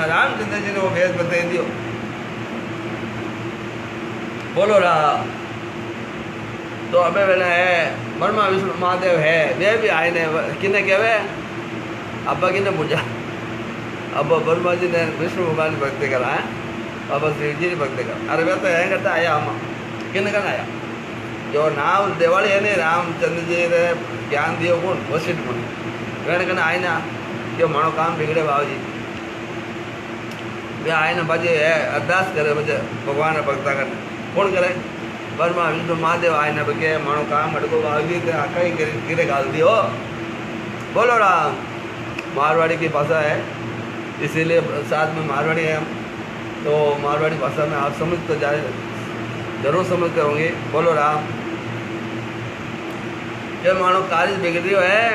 रामचंद्र जी ने वो भेद बता दियो। बोलो राम। तो अबे वेला है ब्रह्मा विष्णु महादेव है वे भी आए ने किने कहवे अब किने पूछा। अब ब्रह्मा जी ने विष्णु भगवान की भक्ति करा है, अब श्री जी की भक्ति करा। अरे वे तो है करता आया हम किने कन आया जो नाम दिवाली है नहीं रामचंद्र जी ने ज्ञान दियो कौन वशिष्ठ मुनि वे कन आए ना जो मानो काम बिगड़े बाबूजी वे आए ना बाजी है अरदास करे बजे भगवान भक्ता करने कौन करे ब्रह्मा विष्णु महादेव आए ना बके मानो काम अड़को बाबूजी ते आका ही गिरे गाल दियो। बोलो राम। मारवाड़ी की भाषा है इसीलिए साथ में मारवाड़ी है हम, तो मारवाड़ी भाषा में आप समझ तो जाए जरूर समझते होंगे। बोलो राम। ये मानो कार्य बिगड़ियो है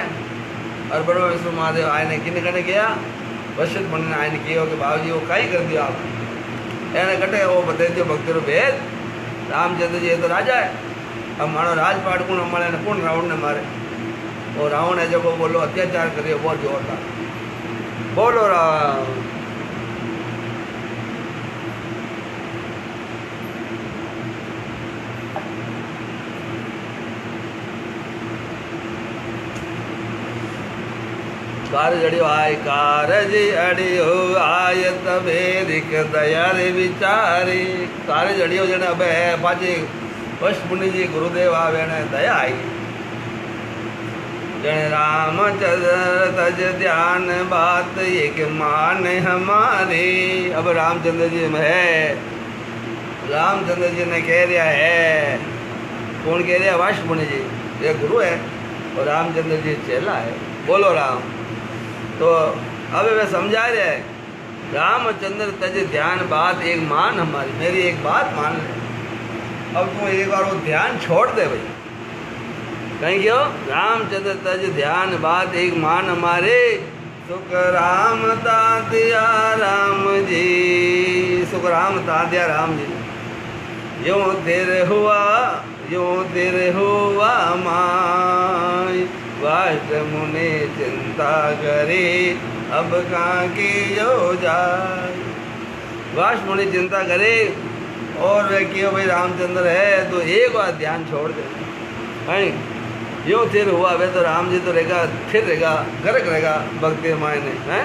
और ब्रह्मा विष्णु महादेव आए ने किने कने किया वशिष्ठ मुनि ने आए ने किया कि बाबूजी वो कहीं कर दिया आप एने कटे वो बता दियो भक्ति रो भेद। रामचंद्र जी ये तो राजा है, अब मानो राजपाट कौन हमारे ने कौन रावण ने मारे और रावण है जो को बोलो अत्याचार करिए बहुत जोरदार। बोलो राम। कार्य अड़ियो आय कारज अड़ियो आय तबे रिक दया रे विचारी। कार्य अड़ियो जने अब पाची वशिष्ठ मुनि जी गुरुदेव आवे ने दया आई जन रामचंद्र तज ध्यान बात एक मान हमारे। अब रामचंद्र जी में है, रामचंद्र जी ने कह दिया है, कौन कह दिया? वाष्प मुनि जी, ये गुरु है और रामचंद्र जी चेला है। बोलो राम। तो अब वे समझा रहे हैं, रामचंद्र तज ध्यान बात एक मान हमारी, मेरी एक बात मान ले। अब तू एक बार वो ध्यान छोड़ दे भाई, कहीं क्यों? रामचंद्र तज ध्यान बात एक मान हमारे, सुख राम तात्या राम जी, सुख राम तात्या राम जी। यूं तेरे हुआ माय, वाष्ट मुनि चिंता करे, अब कहाँ की जो जाए। वाष्प मुनि चिंता करे और वे क्यों भाई रामचंद्र है तो एक बार ध्यान छोड़ दे। नहीं यूँ थिर हुआ वे तो राम जी तो रहेगा, फिर रहेगा, गर्क रहेगा भक्ति मायने हैं,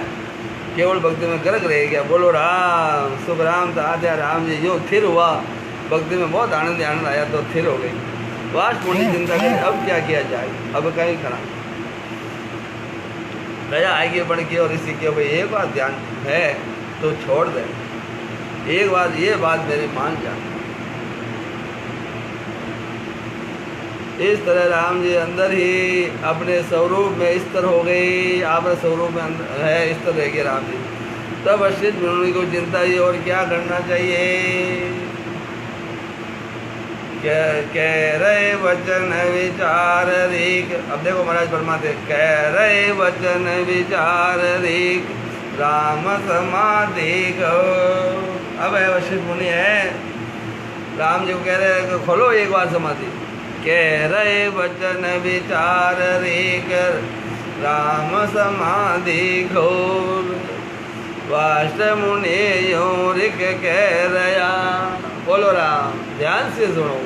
केवल भक्ति में गर्क रहेगा। बोलो राम। सुख राम था आद्या राम जी, यूँ थिर हुआ भक्ति में, बहुत आनंद आया तो थिर हो गई। वाष्प मुनि चिंता करे, अब क्या किया जाए, अब कहीं खड़ा दया आएगी बढ़ के और इसी के भाई एक बार ध्यान है तो छोड़ दे, एक बार ये बात मेरी मान जा। इस तरह राम जी अंदर ही अपने स्वरूप में स्थिर हो गई, आप स्वरूप में है स्थिर रह गए राम जी। तब वशिष्ठ मुनि को चिंता ही और क्या करना चाहिए। कह रहे वचन विचार रीक, अब देखो महाराज फरमाते, कह रहे वचन विचार रीक, राम समाधि गो। अब है वशिष्ठ मुनि है, राम जी को कह रहे हैं कि खोलो एक बार समाधि। कह रहे वचन विचार रीक, राम समाधि घोर, वाष्ट मुनि यूं ऋक कह रहा। बोलो राम। ध्यान से सुनो,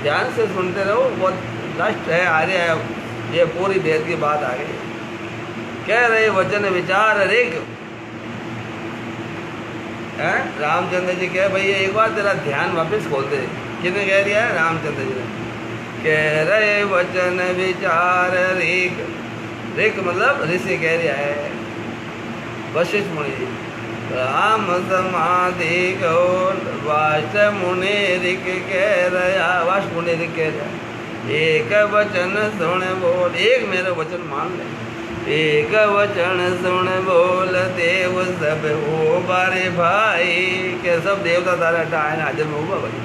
ध्यान से सुनते रहो, बहुत कष्ट है आ रहा है, ये पूरी वेद की बात आ गई। कह रहे वचन विचार ऋक है, रामचंद्र जी कह भैया एक बार तेरा ध्यान वापस खोल दे। किसने कह दिया है? रामचंद्र जी ने। कह रहे वचन विचार ऋक, ऋक मतलब ऋषि कह रहा है वशिष्ठ मुनि जी। राम समाधि गौर, वाष्ट मुनि ऋक कह रहा, वाष्ट मुनि ऋक कह रहा, एक वचन सुन बोल, एक मेरा वचन मान ले, एक वचन सुन बोल, देव सब हो बारे भाई, के सब देवता तारा टाइम हाजिर में हुआ भाई।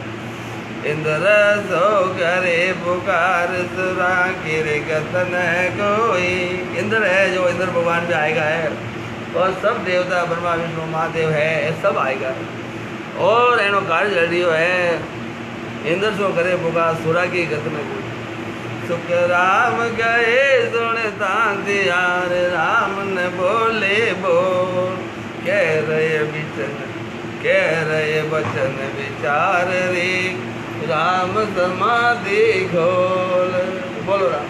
इंद्र सो करे पुकार, सुरा गिर कथन कोई, इंद्र है जो इंद्र भगवान भी आएगा है, और सब देवता ब्रह्मा विष्णु महादेव है, सब आएगा। और एनो कार्य चल रही है, इंद्र सो करे पुकार, सुरा की गत में कोई। सुख राम गए सुनता यार, राम न बोले बोल, कह रहे वचन विचार रे, राम समाधि घोल। बोलो राम।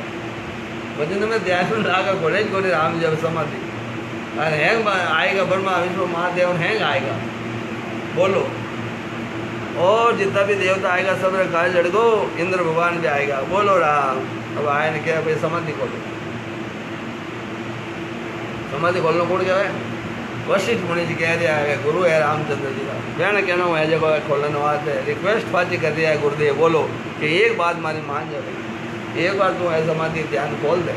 वचन में ध्यान लागा खोले खोले राम जब समाधि, अरे हैंग आएगा ब्रह्मा विष्णु महादेव हैंग आएगा। बोलो। और जितना भी देवता आएगा सब कार्य लड़को, इंद्र भगवान भी आएगा। बोलो राम। अब आए ने क्या भाई समाधि खोलो, समाधि खोलना कौन क्या है? वशिष्ठ मुनि जी कह रहा है, गुरु है रामचंद्र जी का, कहना कहना है जगह खोलने वास्ते रिक्वेस्ट फाजी कर दिया है गुरुदेव। बोलो कि एक बात मारी मान जाए, एक बार तू है समाधि ध्यान खोल दे।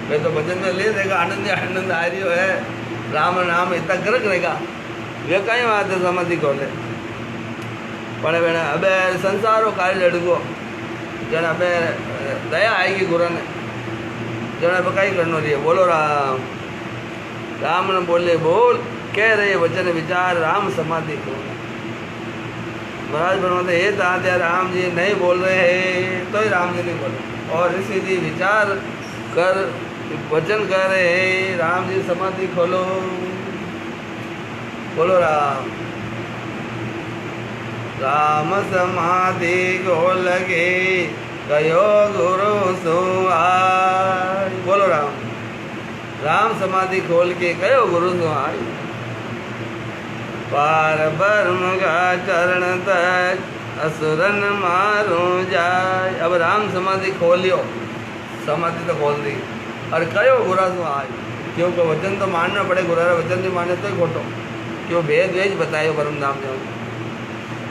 वे तो भजन में ले देगा, आनंद आनंद आ रही है, राम नाम इतना गर्क रहेगा, वे कहीं बात है समाधि खोले। पण बेना अबे संसारो कार्य लड़को जन अबे दया आएगी गुरु ने, जन अब कहीं करना रही है। बोलो राम। राम ने बोले बोल, कह रहे वचन विचार, राम समाधि को। महाराज बनवाते हे तात्या राम जी नहीं बोल रहे हैं तो ही राम जी नहीं बोले, और ऋषि जी विचार कर वचन कर रहे हैं, राम जी समाधि खोलो। बोलो राम। राम समाधि को लगे गयो गुरु सुहाय। बोलो राम। राम समाधि खोल के गयो गुरु सुहाय, पार ब्रह्म का चरण तक असुरन मारो जाय। अब राम समाधि खोलियो, समाधि तो खोल दी, और कयो गुरा सो आज, क्योंकि वचन तो मानना पड़े, गुरा वचन नहीं माने तो ही खोटो, क्यों भेद वेज बतायो परम धाम जो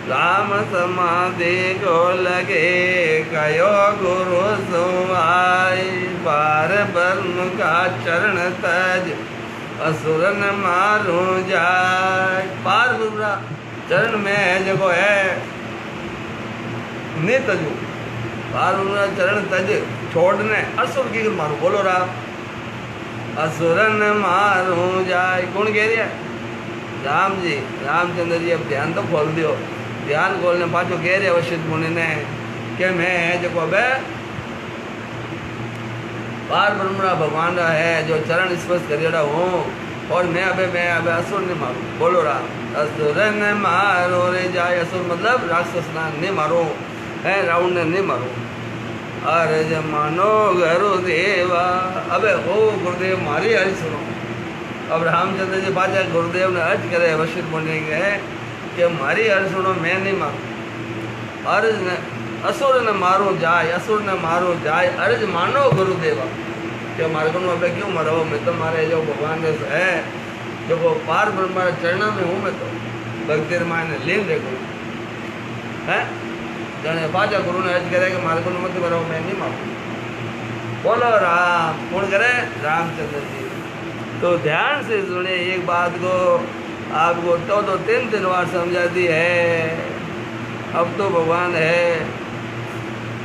राम समाधि को लगे कयो गुरु सुहाय, पार ब्रह्म का चरण तज असुरन मारू जाय। पार ब्रह्म चरण में जो है ने तजू, पार ब्रह्म चरण तज छोड़ने असुर की मारू। बोलो राम, असुरन मारू जाय। कौन कह रही है? राम जी, रामचंद्र जी। अब ध्यान तो खोल दियो, ध्यान खोलने पाछो कह रहे वशिष्ठ मुनि ने कि मैं जो अब पार ब्रह्म भगवान है जो चरण स्पर्श करेड़ा हूँ, और मैं अब असुर ने मारू। बोलो राम, असुर ने मारो रे जाए। असुर मतलब राक्षस ना नहीं मारो है, रावण ने नहीं मारो। अर्ज मानो गुरुदेवा, अबे ओ गुरुदेव मारी अर्ज सुनो। अब रामचंद्र जी बाजा गुरुदेव ने अर्ज करे वशिष्ठ मुनि के कि मारी अर्ज सुनो, मैं नहीं मारू। अर्ज ने असुर ने मारो जाए, असुर ने मारो जाए, अर्ज मानो गुरुदेवा। क्या मारे को अब क्यों मरो? मैं तो मारे जो भगवान है जो वो पार ब्रह्म चरणा में हूँ, मैं तो भक्ति माने लीन देखो है जने पाचा गुरु ने अर्ज करे कि मारे को मत करो, मैं नहीं मारू। बोलो राम। कौन करे? रामचंद्र जी। तो ध्यान से सुने एक बात को, आपको तो 3 बार समझा दी है। अब तो भगवान है,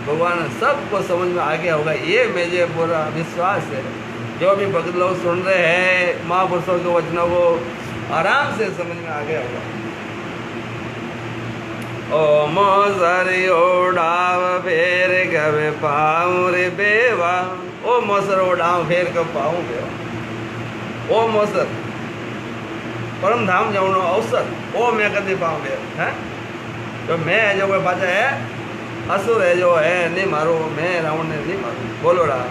भगवान सबको समझ में आ गया होगा, ये मुझे पूरा विश्वास है। जो भी भक्त लोग सुन रहे हैं महापुरुषों के वचनों को आराम से समझ में आ गया होगा। ओ मोसर ओढ़ाव फेर कब पाऊँ रे बेवा, ओ मोसर ओढ़ाव फेर कब पाऊँ बेवा। ओ मोसर परम धाम जाऊँ अवसर, ओ मैं कभी पाऊँ बे है। तो मैं जो कोई बाजा है असुर है जो है नहीं मारो, मैं रावण ने नहीं मारू। बोलो राम।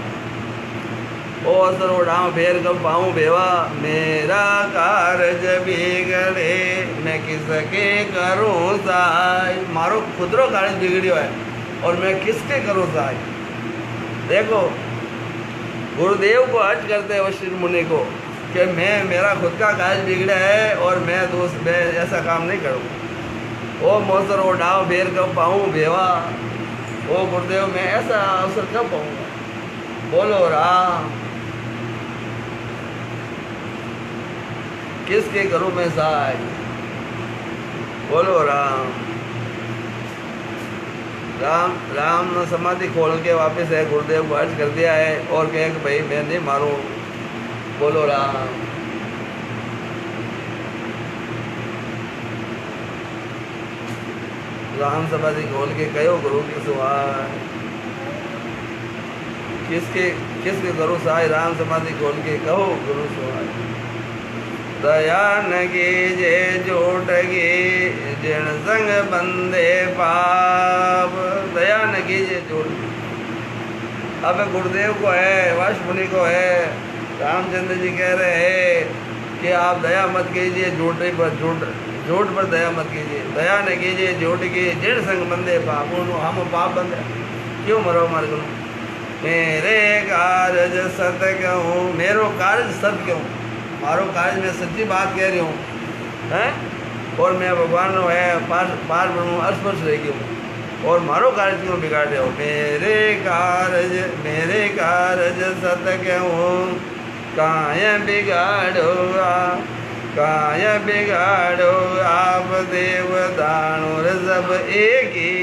ओ असुर ओढ़ाऊं फेर कब पाऊँ बेवा, मेरा कारज बिगड़े मैं किसके करूँ सहाय। मारो खुदरो कारज बिगड़ियो है और मैं किसके करूँ सहाय। देखो गुरुदेव को अर्ज करते हैं वशिष्ठ मुनि को कि मैं मेरा खुद का कारज बिगड़ा है और मैं ऐसा काम नहीं करूँ। ओ मोसर ओढ़ाओ फेर कब पाऊँ बेवा, ओ गुरुदेव मैं ऐसा अवसर कब पाऊँगा। बोलो राम। किसके करूँ मैं सहाय। बोलो राम। राम राम ने समाधि खोल के वापस है गुरुदेव को अर्ज कर दिया है और कहे कि भाई मैं नहीं मारूँ। बोलो राम। राम समाधि खोल के कहो गुरु की सुहाय। किसके करो सहाय। राम समाधि खोल के कहो गुरु सुहाय। दया न कीजे जोट गे जिन संग बंदे पाप, दया न कीजे जोट। अब गुरुदेव को है, वशिष्ठ मुनि को है, रामचंद्र जी कह रहे हैं कि आप दया मत कीजिए झूठे पर, झूठ पर दया मत कीजिए। दया न कीजिए झूठ की जिन संग बंदे पाप, हम पाप बंदे क्यों मरो मार को। मेरे कारज सत्य कहूँ, मेरो कार्य सत्य क्यों, मारो कार्य में सच्ची बात कह रही हूँ हैं। और मैं भगवान है पार ब्रह्म अस्पर्श रह गई हूँ और मारो कार्य क्यों बिगाड़ रहे हो। मेरे कारज सत्य कहूँ, काया बिगाड़ोगा काय बिगाड़ो आप देव दानव सब एक ही।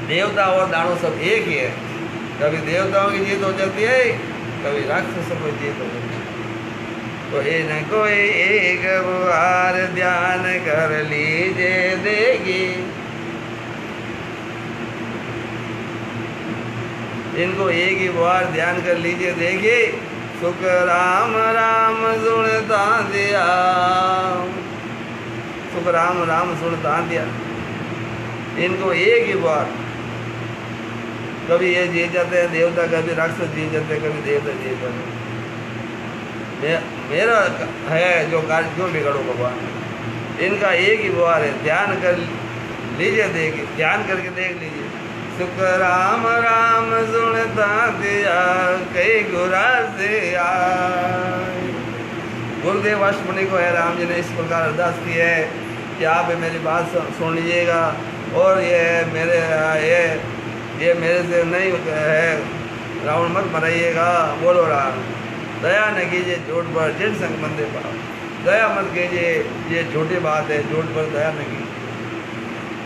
देवता और दानव सब एक ही है। कभी देवताओं की जीत हो जाती है, कभी राक्षसों की जीत हो जाती है। तो इनको एक बार ध्यान कर लीजिए देगी, इनको एक ही बार ध्यान कर लीजिए देखिए। सुख राम राम सुनता दिया, सुख राम राम सुनता दिया। इनको एक ही बार, कभी ये जीत जाते हैं देवता, कभी राक्षस जीत जाते हैं, कभी देवता जीत जाते हैं। मेरा है जो कार्य क्यों बिगड़ो भगवान। इनका एक ही बार है, ध्यान कर लीजिए देखिए, ध्यान करके देख लीजिए। सुख राम राम सुनता दिया कई गुरा से आए। गुरुदेव अष्टमुनि को है राम जी ने इस प्रकार अरदास की है कि आप मेरी बात सुन लीजिएगा और ये मेरे से नहीं है, रावण मत मराइएगा। बोलो राम। दया न कीजिए झूठ पर जिन संग बंदे पाओ, दया मत कीजिए, ये झूठी बात है, झूठ पर दया न कीजिए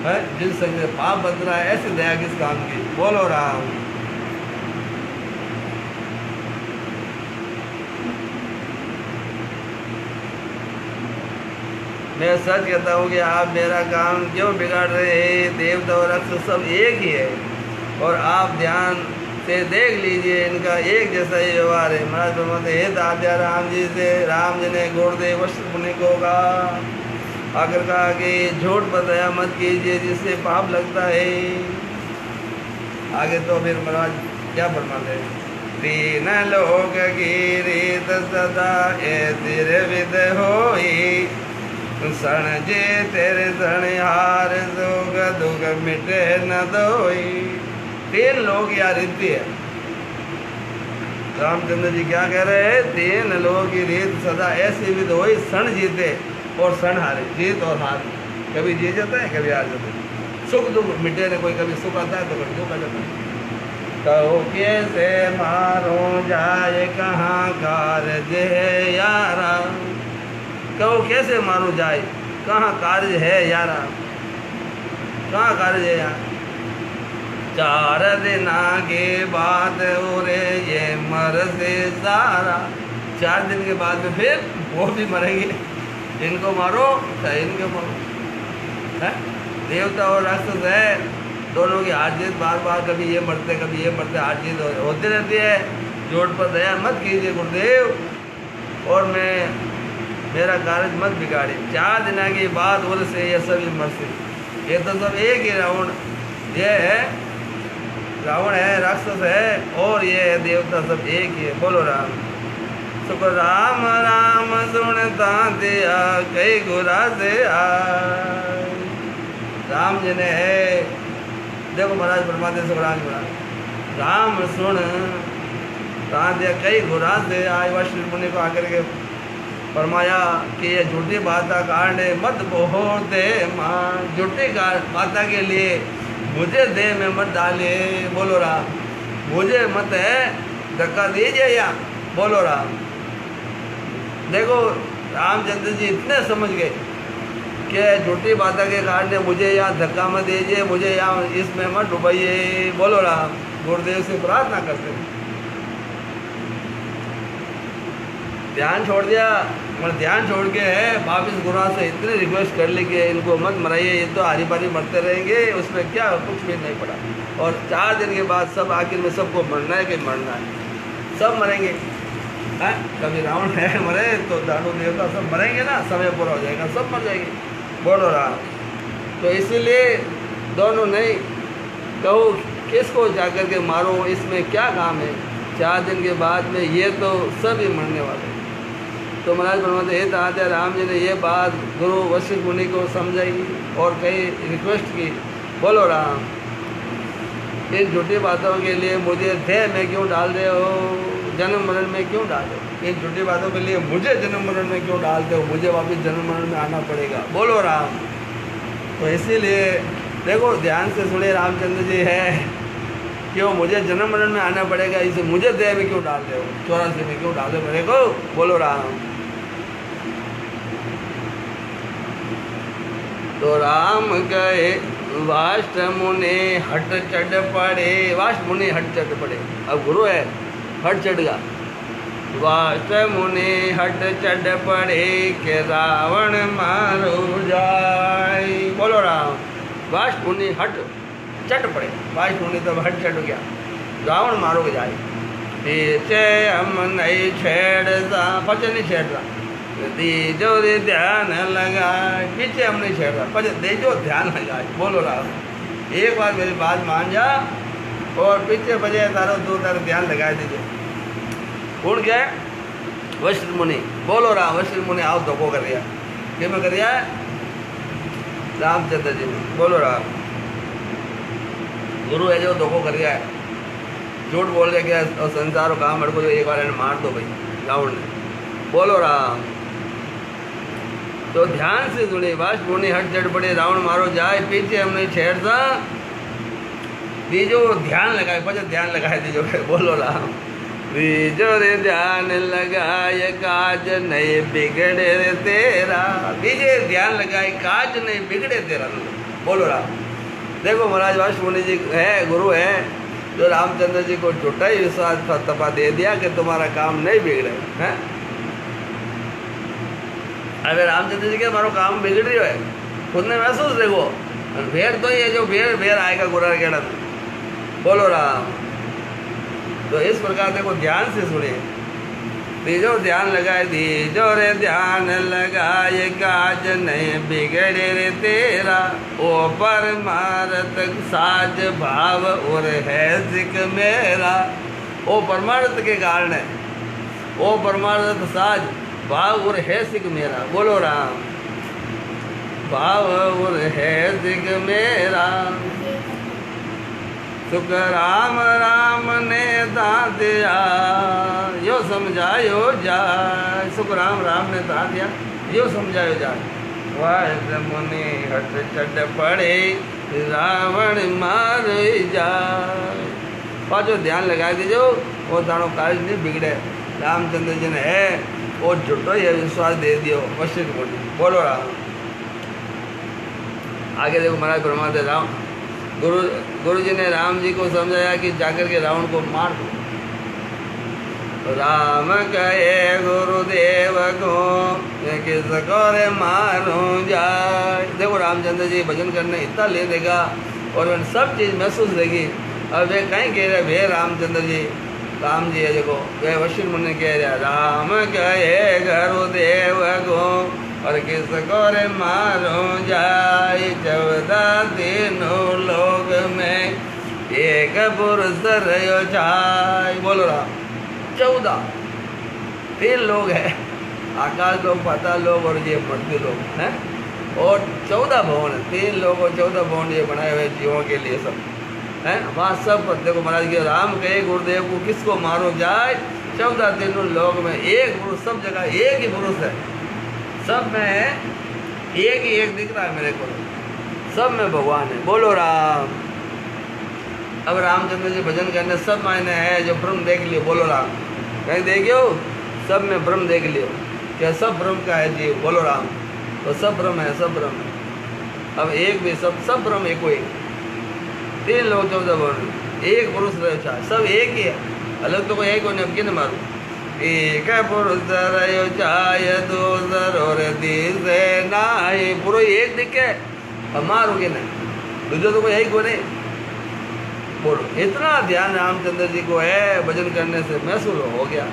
है। जिन संग पाप बंध रहा है ऐसी दया किस काम की। बोलो राम। मैं सच कहता हूँ कि आप मेरा काम क्यों बिगाड़ रहे हैं। देवता और राक्षस सब एक ही है और आप ध्यान से देख लीजिए इनका एक जैसा ही व्यवहार है। महाराज फरमाते हे दादा राम जी से राम जी ने गुरुदेव अष्टमुनि को कहा, आकर कहा कि झूठ पर दया मत कीजिए जिससे पाप लगता है। आगे तो फिर महाराज क्या फरमाते हैं, तीन लोग की रीत सदा तेरे विद होई, सण जे तेरे सणहार दुख दुख मिटे न दोई। तीन लोग या रीति है। रामचंद्र जी क्या कह रहे हैं, तीन लोगों की रीत सदा ऐसी विध होई, सण जीते और सण हारे। जीत और हार, कभी जीत जाता है कभी हार जाता है। सुख दुख मिटे ने, कोई कभी सुख आता है तो कभी दुख आ जाता है। कहो कैसे मारो जाए कहाँ कार्य है यारा, कहो कैसे मारो जाए कहाँ कार्य है यारा, कहाँ कार्य है यार। 4 दिन के बाद और ये मर से सारा, 4 दिन के बाद में फिर वो भी मरेंगे। इनको मारो चाहे इनको मारो है। देवता और राक्षस है, दोनों की हार जीत बार बार, कभी ये मरते कभी ये मरते, हार जीत होती रहती है। झूठ पर दया मत कीजिए गुरुदेव और मेरा कार्य मत बिगाड़े। 4 दिन के बाद और से ये सभी मरते। ये तो सब एक ही रावण, ये है रावण है, राक्षस है और ये है देवता, सब एक ही है। बोलो राम। सुख राम राम सुनता दिया कई गुरा से आए। राम जी ने है, देखो महाराज परमात्मा सुख राम सुन ता दिया कई गुरा से आए। वशिष्ठ मुनि को आकर के फरमाया कि ये झूठी बाता कांड मत बोलते माँ, झूठी बाता के लिए मुझे देह में मत डाले। बोलो राम। मुझे मत है धक्का दीजिए या। बोलो राम। देखो रामचंद्र जी इतने समझ गए कि झूठी बाता के कारण मुझे यहाँ धक्का मत दीजिए, मुझे यहाँ इसमें मत डुबाइए। बोलो राम। गुरुदेव से प्रार्थना करते ध्यान छोड़ दिया, मतलब ध्यान छोड़ के है वापिस गुरु से इतने रिक्वेस्ट कर ली कि इनको मत मराइए, ये तो हारी पारी मरते रहेंगे, उसमें क्या कुछ भी नहीं पड़ा। और 4 दिन के बाद सब आखिर में सबको मरना है कि मरना है, सब मरेंगे है। कभी रावण है मरे तो दानव देवता सब मरेंगे ना, समय पूरा हो जाएगा सब मर जाएंगे। बोलो राम। तो इसीलिए दोनों नहीं कहो किसको जाकर के मारो, इसमें क्या काम है। 4 दिन के बाद में ये तो सभी मरने वाले। तो महाराज फरमाते हे दादा राम जी ने ये बात गुरु वशिष्ठ मुनि को समझाई और कई रिक्वेस्ट की। बोलो राम। इन झूठी बातों के लिए मुझे देह में क्यों डाल रहे हो, जन्म मरण में क्यों डाल रहे हो। इन झूठी बातों के लिए मुझे जन्म मरण में क्यों डालते हो, मुझे वापस जन्म मरण में आना पड़ेगा। बोलो राम। तो इसीलिए देखो ध्यान से सुने रामचंद्र जी है क्यों मुझे जन्म मरण में आना पड़ेगा, इसे मुझे देह में क्यों डाल रहे हो, 84 में क्यों डाल रहे हो मेरे को। बोलो राम। तो राम गए वाष्ट मुनि हट चढ़ पड़े। वाष्ट मुनि हट चढ़ पड़े, अब गुरु है हट चढ़ गया। वाष्ट मुनि हट चढ़ पड़े के रावण मारो जाए। बोलो राम। वाष्ट मुनि हट चढ़ पड़े, वाष्ट मुनि तब हट चढ़ गया, रावण मारो जाए। पीछे हम नहीं छेड़ता, पचे नहीं छेड़ता, दीजो रे ध्यान लगाए। पीछे हम नहीं छेड़ता, पचे दीजो ध्यान लगाए। बोलो राम। एक बार मेरी बात मान जा और पीछे बजे तारो 2 तार ध्यान लगा दीजिए। कौन गया? वशिष्ठ मुनि। बोलो राम। वशिष्ठ मुनि आओ धोखो कर दिया, कि मैं कर दिया रामचंद्र जी ने। बोलो राम। गुरु है जो धोखो कर गया है, झूठ बोल के गया और संसार को कहा मेरे को एक बार मार दो भाई रावण ने। बोलो राम। तो ध्यान से सुने, वाश बोनी हट चढ़ पड़े रावण मारो जाए, पीछे हमने छेड़ता दीजो ध्यान लगाए, पचे ध्यान लगाए दीजो। बोलो राम। दीजो रे ध्यान लगाए काज नहीं बिगड़े रे तेरा, दीजिए ध्यान लगाए काज नहीं बिगड़े तेरा। बोलो राम। देखो महाराज वाश मुनि जी है, गुरु है, जो रामचंद्र जी को झूठा ही विश्वास तपा दे दिया कि तुम्हारा काम नहीं बिगड़े है। अगर रामचंद्र जी के हमारा काम बिगड़ रही है खुद ने महसूस देखो, भेड़ तो ये जो भेड़ भेड़ आएगा गुरार केड़ा। बोलो राम। तो इस प्रकार देखो ध्यान से सुने, दीजो ध्यान लगाए, दीजो रे ध्यान लगाए काज नहीं बिगड़े रे तेरा, ओ परमार्थ साज भाव और है सिख मेरा। ओ परमार्थ के कारण है, ओ परमार्थ साज भाव और है सिख मेरा। बोलो राम। भाव और है सिख मेरा, सुख राम राम ने दा दिया, यो समझायो जाए। सुख राम राम ने दा दिया, यो समझायो जाए। वाह मुनि हट चढ़ पड़े रावण मार जाए। पाँचों ध्यान लगा दीजो, वो तानो कार्य नहीं बिगड़े। रामचंद्र जी ने है वो झूठो ये विश्वास दे दियो वशिष्ठ मुनि। बोलो राम। आगे देखो महाराज परमात्मा राम गुरु जी ने राम जी को समझाया कि जाकर के रावण को मार दो। राम कहे गुरुदेव को किसको रे मारूं जाए। देखो रामचंद्र जी भजन करने इतना ले देगा और उन सब चीज़ महसूस देगी। अब वे कहीं कह रहे वे रामचंद्र जी राम जी है देखो, वे वशिष्ठ मुनि कह रहे राम कहे गुरुदेव को और किसको रे मारूं जाए। 14 दिनों लोग में एक पुरुष रहो जाए। बोलो राम। 14 3 लोग हैं, आकाश लोग, पाताल लोग और ये मृत्यु लोग हैं, और 14 भवन, 3 लोग और 14 भवन ये बनाए हुए जीवों के लिए सब हैं। वहाँ सब देखो महाराज के राम कहे गुरुदेव को किसको मारो जाए। 14 दिनों लोग में एक पुरुष, सब जगह एक ही पुरुष है, सब में एक ही एक दिख रहा है मेरे को, सब में भगवान है। बोलो राम। अब रामचंद्र जी भजन करने सब मायने है जो ब्रह्म देख लियो। बोलो राम। कहीं देखियो सब में ब्रह्म देख लियो, क्या सब ब्रह्म का है जीव। बोलो राम। तो सब ब्रह्म है, सब ब्रह्म है। अब एक भी सब ब्रह्म एक कोई 3 लोग 14 वर्ण, एक पुरुष रहे, सब एक ही है, अलग तो कोई एक कोई नमकीन मारू। एक पुरुष रहो चाय दूसर और तीसरे नाई। पूरा एक दिखे हमारो के नहीं, दूसरा तो कोई यही को नहीं। बोलो इतना ध्यान रामचंद्र जी को है भजन करने से महसूस हो गया।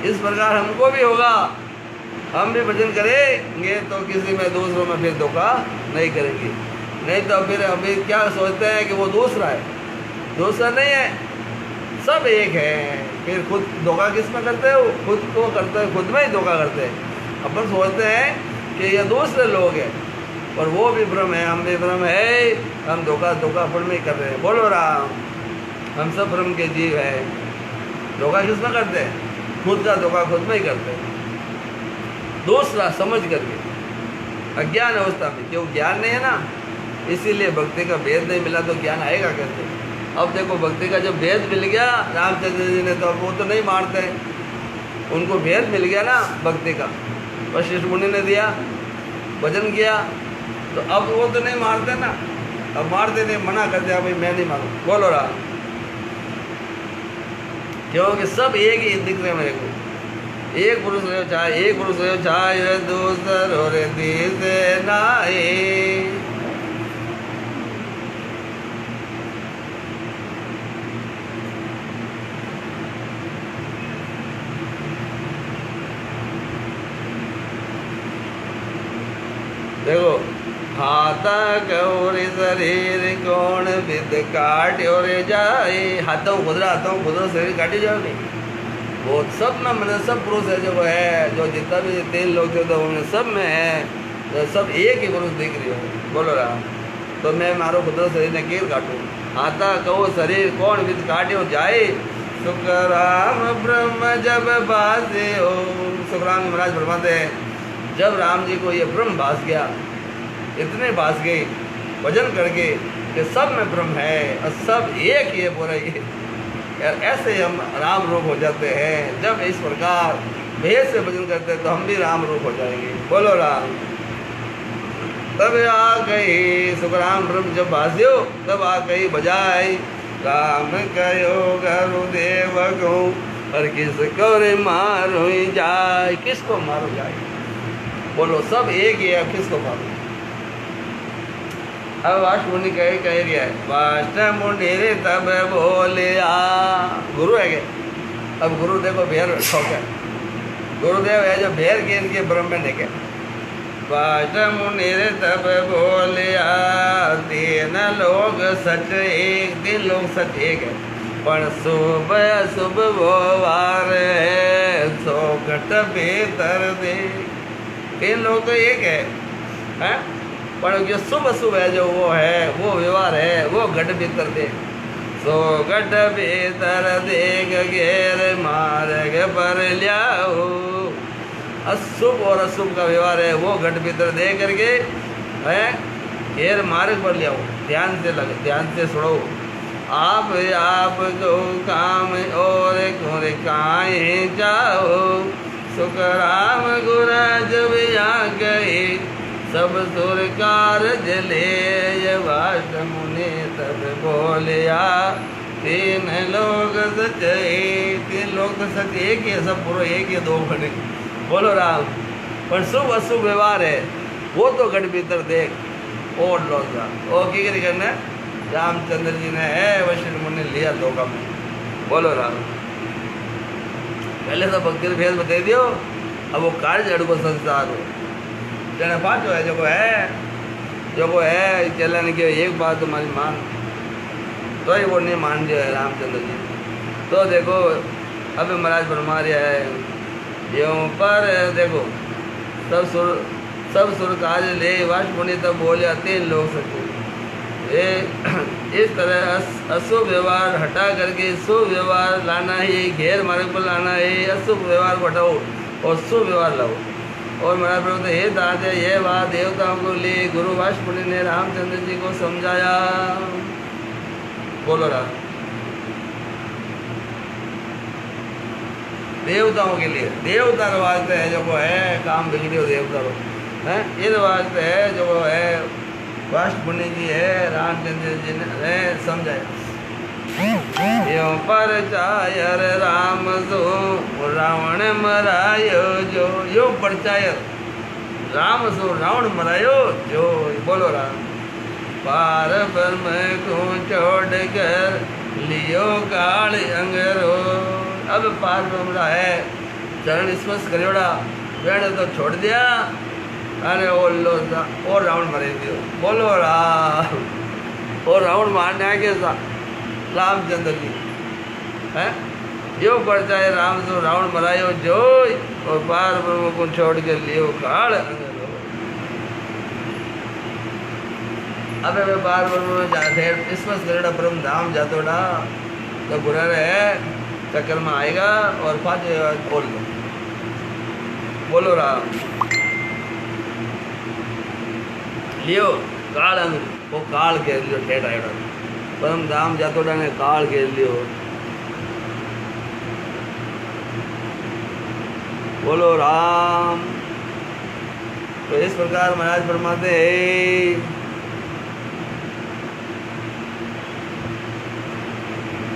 इस प्रकार हमको भी होगा, हम भी भजन करेंगे तो किसी में दूसरों में फिर धोखा नहीं करेंगे। नहीं तो फिर अभी क्या सोचते हैं कि वो दूसरा है, दूसरा नहीं है, सब एक है। फिर खुद धोखा किस में करते हो, खुद को करते हैं, खुद में ही धोखा करते हैं। अपन सोचते हैं कि ये दूसरे लोग हैं और वो भी ब्रह्म है, हम भी ब्रह्म है, हम धोखा अपन में ही कर रहे हैं। बोलो राम। हम सब ब्रह्म के जीव हैं। धोखा किस में करते हैं, खुद का धोखा खुद में ही करते हैं, दूसरा समझ करके अज्ञान अवस्था में। क्यों ज्ञान नहीं है ना, इसीलिए भक्ति का भेद नहीं मिला तो ज्ञान आएगा कैसे। अब देखो भक्ति का जब भेद मिल गया रामचंद्र जी ने, तो अब वो तो नहीं मारते, उनको भेद मिल गया ना भक्ति का, वशिष्ठ मुनि ने दिया, भजन किया, तो अब वो तो नहीं मारते ना। अब मारते नहीं, मना कर दिया भाई मैं नहीं मारूँ। बोलो राम। क्योंकि सब एक ही दिख रहे मेरे को, एक पुरुष रहो चाहे, एक पुरुष रहो चाहे दूसर और तीसरे नाई। देखो हाथ गौरी शरीर कौन विद काट और जाए। हाथों खुदरा शरीर काटी जाओगे। वो सब में मैंने सब पुरुष है जो है, जो जितना भी 3 लोग थे तो उनमें सब में है, तो सब एक ही पुरुष दिख रही हो। बोलो राम। तो मैं मारो खुदरा शरीर ने कीर काटूँ। आता कहो शरीर कौन विद काट्यो जाए। सुखराम ब्रह्म जब बाजे हो। सुखराम जी महाराज फरमाते हैं जब राम जी को ये ब्रह्म भास गया, इतने भास गए भजन करके कि सब में ब्रह्म है और सब एक ही है पूरा ये। यार ऐसे हम राम रूप हो जाते हैं। जब इस प्रकार भेद से भजन करते हैं तो हम भी राम रूप हो जाएंगे। बोलो राम। तब आ गई सुखराम ब्रह्म जब भास्यो तब आ गई बजाई। राम कहो गुरुदेव को और किसको रे मारो जाए। किसको मारो जाए? बोलो सब एक ही है, किसको मारो? अब वाष्ट मुनि कह रहा है वाष्ट मुनि रे तब बोले आ। गुरु है क्या? अब गुरु देखो भेर ठोके, गुरुदेव है जो भेर के इनके ब्रह्म में देखे। वाष्ट मुनि रे तब बोले आ। तीन लोग सच एक, तीन लोग सच एक है पर शुभ अशुभ वो वार है सो घट बेतर दे। तीन लोग तो एक है पर जो शुभ अशुभ है जो वो है वो व्यवहार है वो घट भीतर दे। सो घट भीतर देख घेर मार्ग पर लियाओ। अशुभ और अशुभ का व्यवहार है वो घट भीतर दे करके है घेर मार्ग पर लियाओ। ध्यान से लगे, ध्यान से सुनो। आप को काम और घोर काहे जाओ। सुखराम गुरा जब यहाँ गए सब सुर कारज ले। वाष्ट मुनि तब बोलिया तीन लोग सच एक। तीन लोग तो सच एक ही है, सब पूरा एक ही, दो बने। बोलो राम। पर शुभ अशुभ व्यवहार है वो तो घट भीतर देख और लोग ओ की करना। रामचंद्र जी ने है वशिष्ठ मुनि लिया धोखा में। बोलो राम। पहले तो भक्ति भेद बता दियो, अब वो कार्य जड़ को संसार हो जने पाँचो है जो को है चलन के एक बात तुम्हारी मान तो ही वो नहीं मान दिया है रामचंद्र जी। तो देखो अब महाराज फरमा रहा है यूँ पर देखो सब सुर काज ले। वाष्ट मुनि तब बोले तीन लोग सके। ये इस तरह अशुभ व्यवहार हटा करके शुभ व्यवहार लाना ही, घेर मार्ग पर लाना है। अशुभ व्यवहार को हटाओ और शुभ व्यवहार लाओ। और महाराज प्रभु हे दादा ये बात देवताओं को ले गुरु वाष्ट मुनि ने रामचंद्र जी को समझाया। बोलो राम। देवताओं के लिए देवता का वास्ते है जो वो है काम बिगड़ियो देवता को है। इस वास्ते है जो वो है वाष्ट मुनि जी है रामचंद्र जी ने समझाया। यो पर चायर राम सो रावण मरायो जो। यो परचायर राम सो रावण मरायो जो। बोलो राम। पार ब्रह्म को छोड़ कर लियो काल अंगरो। अब पार ब्रह्म है चरण स्पर्श करियोड़ा वेण तो छोड़ दिया अरे ओ लो और रावण मरे दियो। बोलो राम। और रावण मारने आगे रामचंद्र जी है जो परचाए राम सो रावण मरायो जो। और पार ब्रह्म को छोड़ के लियो काल। अब वे पार ब्रह्म में जाते स्पर्श करेड़ा ब्रह्म धाम जातोड़ा तो बुरा रहे चक्कर में आएगा और पाँच बोल दो। बोलो राम। लियो काल अंग वो काल के लियो ठेठ आयोड़ा परम धाम जातोड़ा ने काल के लियो। बोलो राम। तो इस प्रकार महाराज फरमाते हैं।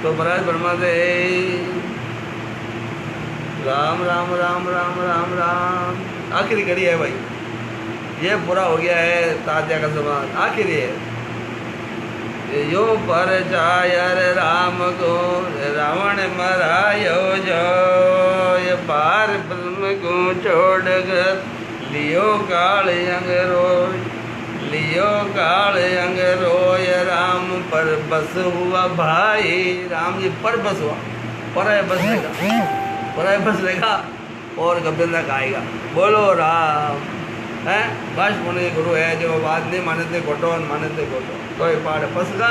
तो महाराज फरमाते राम राम राम राम राम राम। आखिरी कड़ी है भाई, ये पूरा हो गया है तात्या का समान। आखिरी है यो पर जायर राम को रावण मरायो जो। ये पार ब्रह्म को छोड़ कर लियो काल अंग रोय। लियो काल अंग रोय राम पर बस हुआ भाई। राम जी पर बस हुआ, पर बस लेगा, पर बस लेगा और कब्र तक आएगा। बोलो राम। है वाष्ट मुनि गुरु है जो बात नहीं मानते घोटो मानते घोटो तो ये पाड़ फंसगा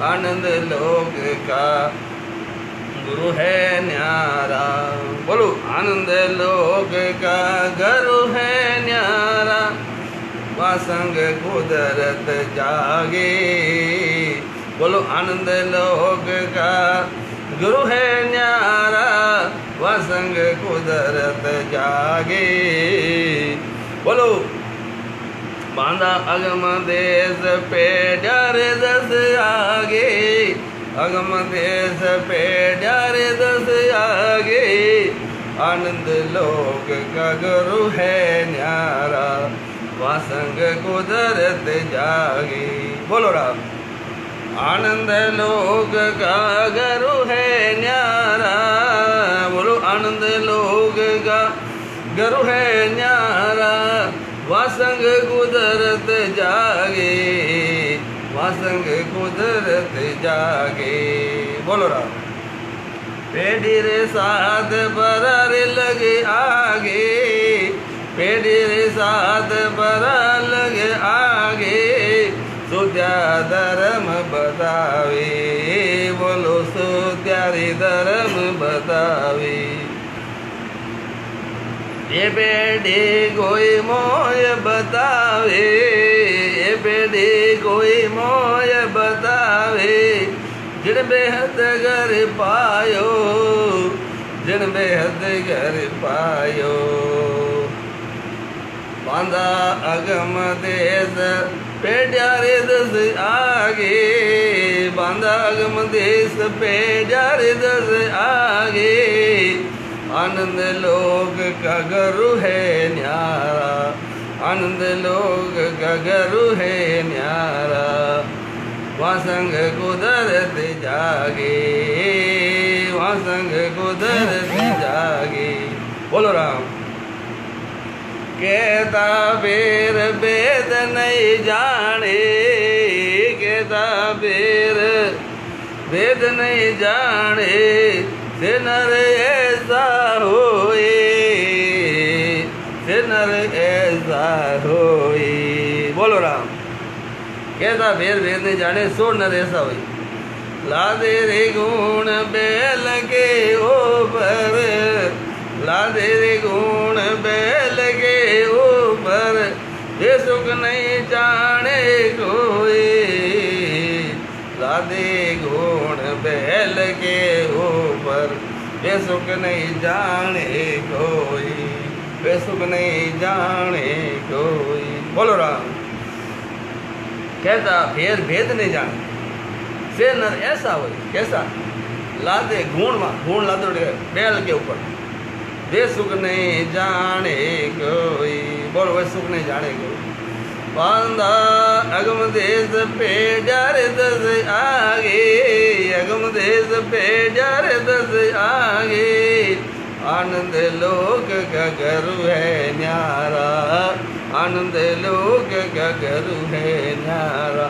आनंद लोक का गुरु है न्यारा। बोलो आनंद लोक का गुरु है न्यारा, वासंग कुदरत जागे। बोलो आनंद लोक का गुरु है न्यारा, वासंग कुदरत जागे। बोलो बांधा अगम देश पे डर दस आगे, अगम देश पे डर दस आगे। आनंद लोक का गुरु है न्यारा, वासंग कुदरत जागे। बोलो राम आनंद लोक का गुरु है न्यारा। बोलो आनंद लोक का गुरु है न्यारा, वासंग कुदरत जागे, वासंग कुदरत जागे। बोलो राम पेड़ी रे साथ बरार लगे आगे, पेड़ी रे साथ बरार लगे आगे। सुद्या धर्म बतावे, बोलो सुद्यारी धर्म बतावे। ये बेटी कोई मोय बतावे, ये बेटी कोई मोय बतावे। जिन बेहद घर पायो, जिन बेहद घर पायो। बांधा अगम देश पे डारे दस आगे, बांधा अगम देश पे डारे दस आगे। आनंद लोक का गुरु है न्यारा, आनंद लोक का गुरु है न्यारा, वासंग कुदरत जागे, वासंग कुदरत जागे। बोलो राम कहता बेर वेद नहीं जाने, कहता बेर वेद नहीं जाने। से नर ऐसा होए, से नर ऐसा होए। बोलो राम कहता बेर वेद नहीं जाने, सो नर ऐसा होए। लादे रे गुण बैल के ऊपर, लादे रे गुण बैल के ऊपर। ये सुख नहीं जाने कोई, लादे गुण बैल के ऊपर। ये सुख नहीं जाने कोई, ये सुख नहीं जाने कोई। बोलो राम कहता भेद भेद नहीं जाने, से नर ऐसा हो कैसा। लादे गुण में गुण लादो बैल के ऊपर। वे सुख नहीं जाने कोई, बोलो वे सुख नहीं जाने कोई। बांधा अगम देश पे डारे दस आगे, अगम देश पे डारे दस आगे। आनंद लोक का गुरु है न्यारा, आनंद लोक का गुरु है न्यारा।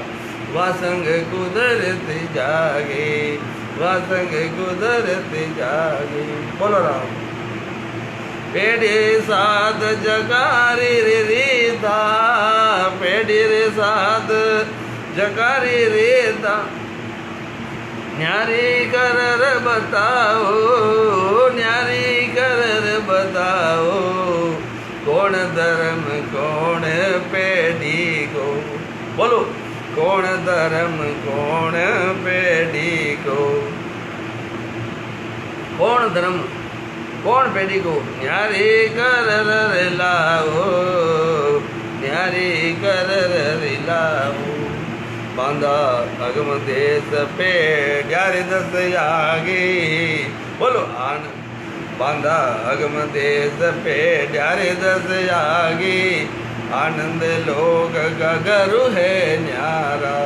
वासंग कुदरत जागे, वासंग कुदरत जागे। बोलो राम पेड़ी साथ जगारी रे रीता, पेड़ी रे साथ जगारी रीता। न्यारी कर बताओ, न्यारी कर बताओ। कौन धर्म कौन पेड़ी को, बोलो कौन धर्म कौन पेड़ी को। कौन धर्म कौन पेड़ी को। न्यारी कर लाओ, न्यारी कर लाओ। बांधा अगम देश पे डारे दस आगे। बोलो आन बांधा अगम देश पे डारे दस आगे। आनंद लोक का गुरु है न्यारा,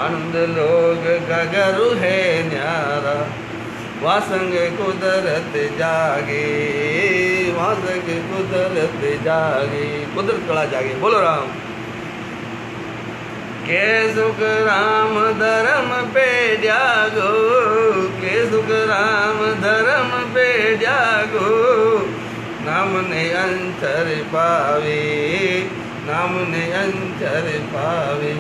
आनंद लोक का गुरु है न्यारा। वासंग कुदरत जागे, वासंग कुदरत जागे। कुदरत कला जागे। बोलो राम के सुख राम धर्म पे जागो, के सुख राम धर्म पे जागो। नाम ने अंतर पावे, नाम ने अंतर पावे।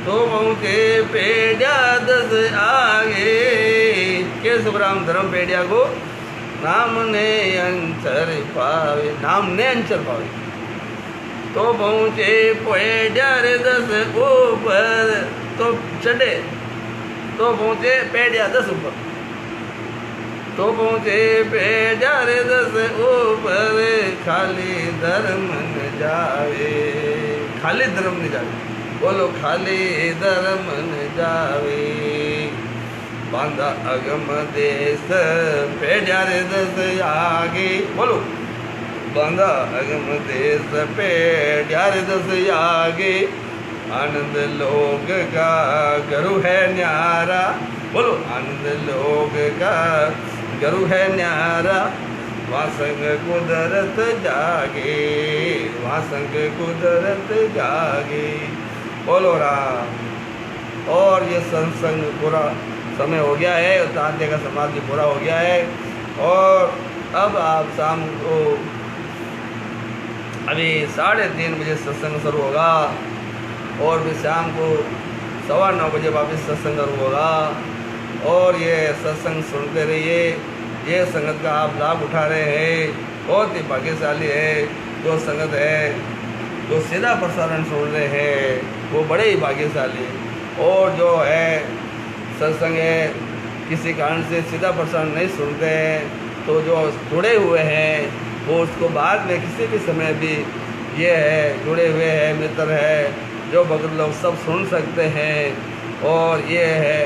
तो पहुँचे पेड़िया दस आगे। केशवराम धर्म पेड़िया को नाम ने अंचर पावे, नाम ने अंचर पावे। तो पहुँचे पेड़िया रे दस ऊपर, तो चढ़े, तो पहुँचे पेड़िया दस ऊपर। तो पहुँचे पेड़िया रे दस ऊपर, खाली धर्म न जावे, खाली धर्म न जावे। बोलो खाली धर्म न जावे। बांधा अगम देश पेड़िया रे दस आगे। बोलो बांधा अगम देश पेड़िया रे दस आगे। आनंद लोग का गुरु है न्यारा। बोलो आनंद लोग का गुरु है न्यारा। वासंग कुदरत जागे, वासंग कुदरत जागे। बोलो राम। और ये सत्संग पूरा समय हो गया है, तांत्या का समाज भी पूरा हो गया है। और अब आप शाम को अभी 3:30 बजे सत्संग शुरू होगा, और भी शाम को 9:15 बजे वापस सत्संग शुरू होगा। और ये सत्संग सुनते रहिए। ये संगत का आप लाभ उठा रहे हैं, बहुत ही भाग्यशाली है। जो संगत है, जो सीधा प्रसारण सुन रहे हैं, वो बड़े ही भाग्यशाली। और जो है सत्संग है, किसी कारण से सीधा प्रसारण नहीं सुनते हैं, तो जो जुड़े हुए हैं वो उसको बाद में किसी भी समय भी ये है जुड़े हुए हैं, मित्र है, जो भक्त लोग सब सुन सकते हैं। और ये है,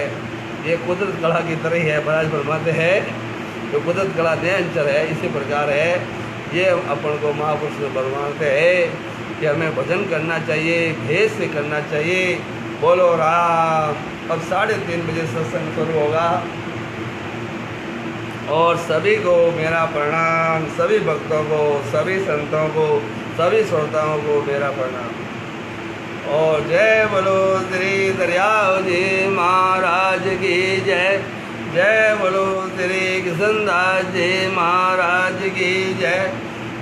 ये कुदरत कला की तरह ही है। महाराज फरमाते हैं जो कुदरत कला निरंतर है, इसी प्रकार है। ये अपन को महापुरुष में फरमाते हैं कि हमें भजन करना चाहिए, भेद से करना चाहिए। बोलो राम। अब 3:30 बजे सत्संग शुरू होगा, और सभी को मेरा प्रणाम, सभी भक्तों को, सभी संतों को, सभी श्रोताओं को मेरा प्रणाम। और जय बोलो श्री दरियाव जी महाराज की जय। जय बोलो श्री कृष्णदास जी महाराज की जय।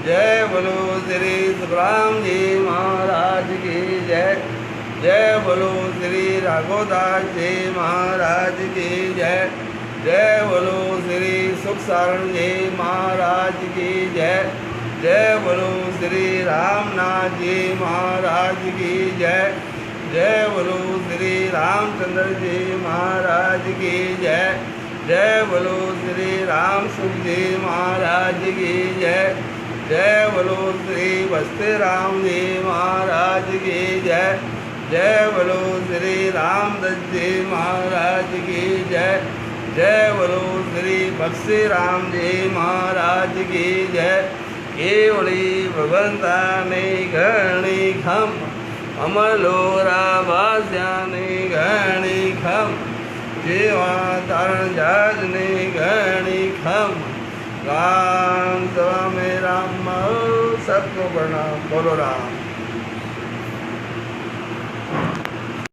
जय बोलो श्री सुखराम जी महाराज की जय। जय बोलो श्री राघोदास जी महाराज की जय। जय बोलो श्री सुखसारण जी महाराज की जय। जय बोलो श्री रामनाथ जी महाराज की जय। जय बोलो श्री रामचंद्र जी महाराज की जय। जय बोलो श्री राम सुख जी महाराज की जय। जय बोलो श्री बस्ते राम जी महाराज की जय। जय बोलो श्री रामदत्त जी महाराज की जय। जय बोलो श्री बक्सी राम जी महाराज की जय। केवली भगवंता ने घणी खम, अमलोरा भाष्या ने घणी खम, जेवा तारण जहाज ने घणी खम। राम सभा में राम सबको प्रणाम। बोलो राम।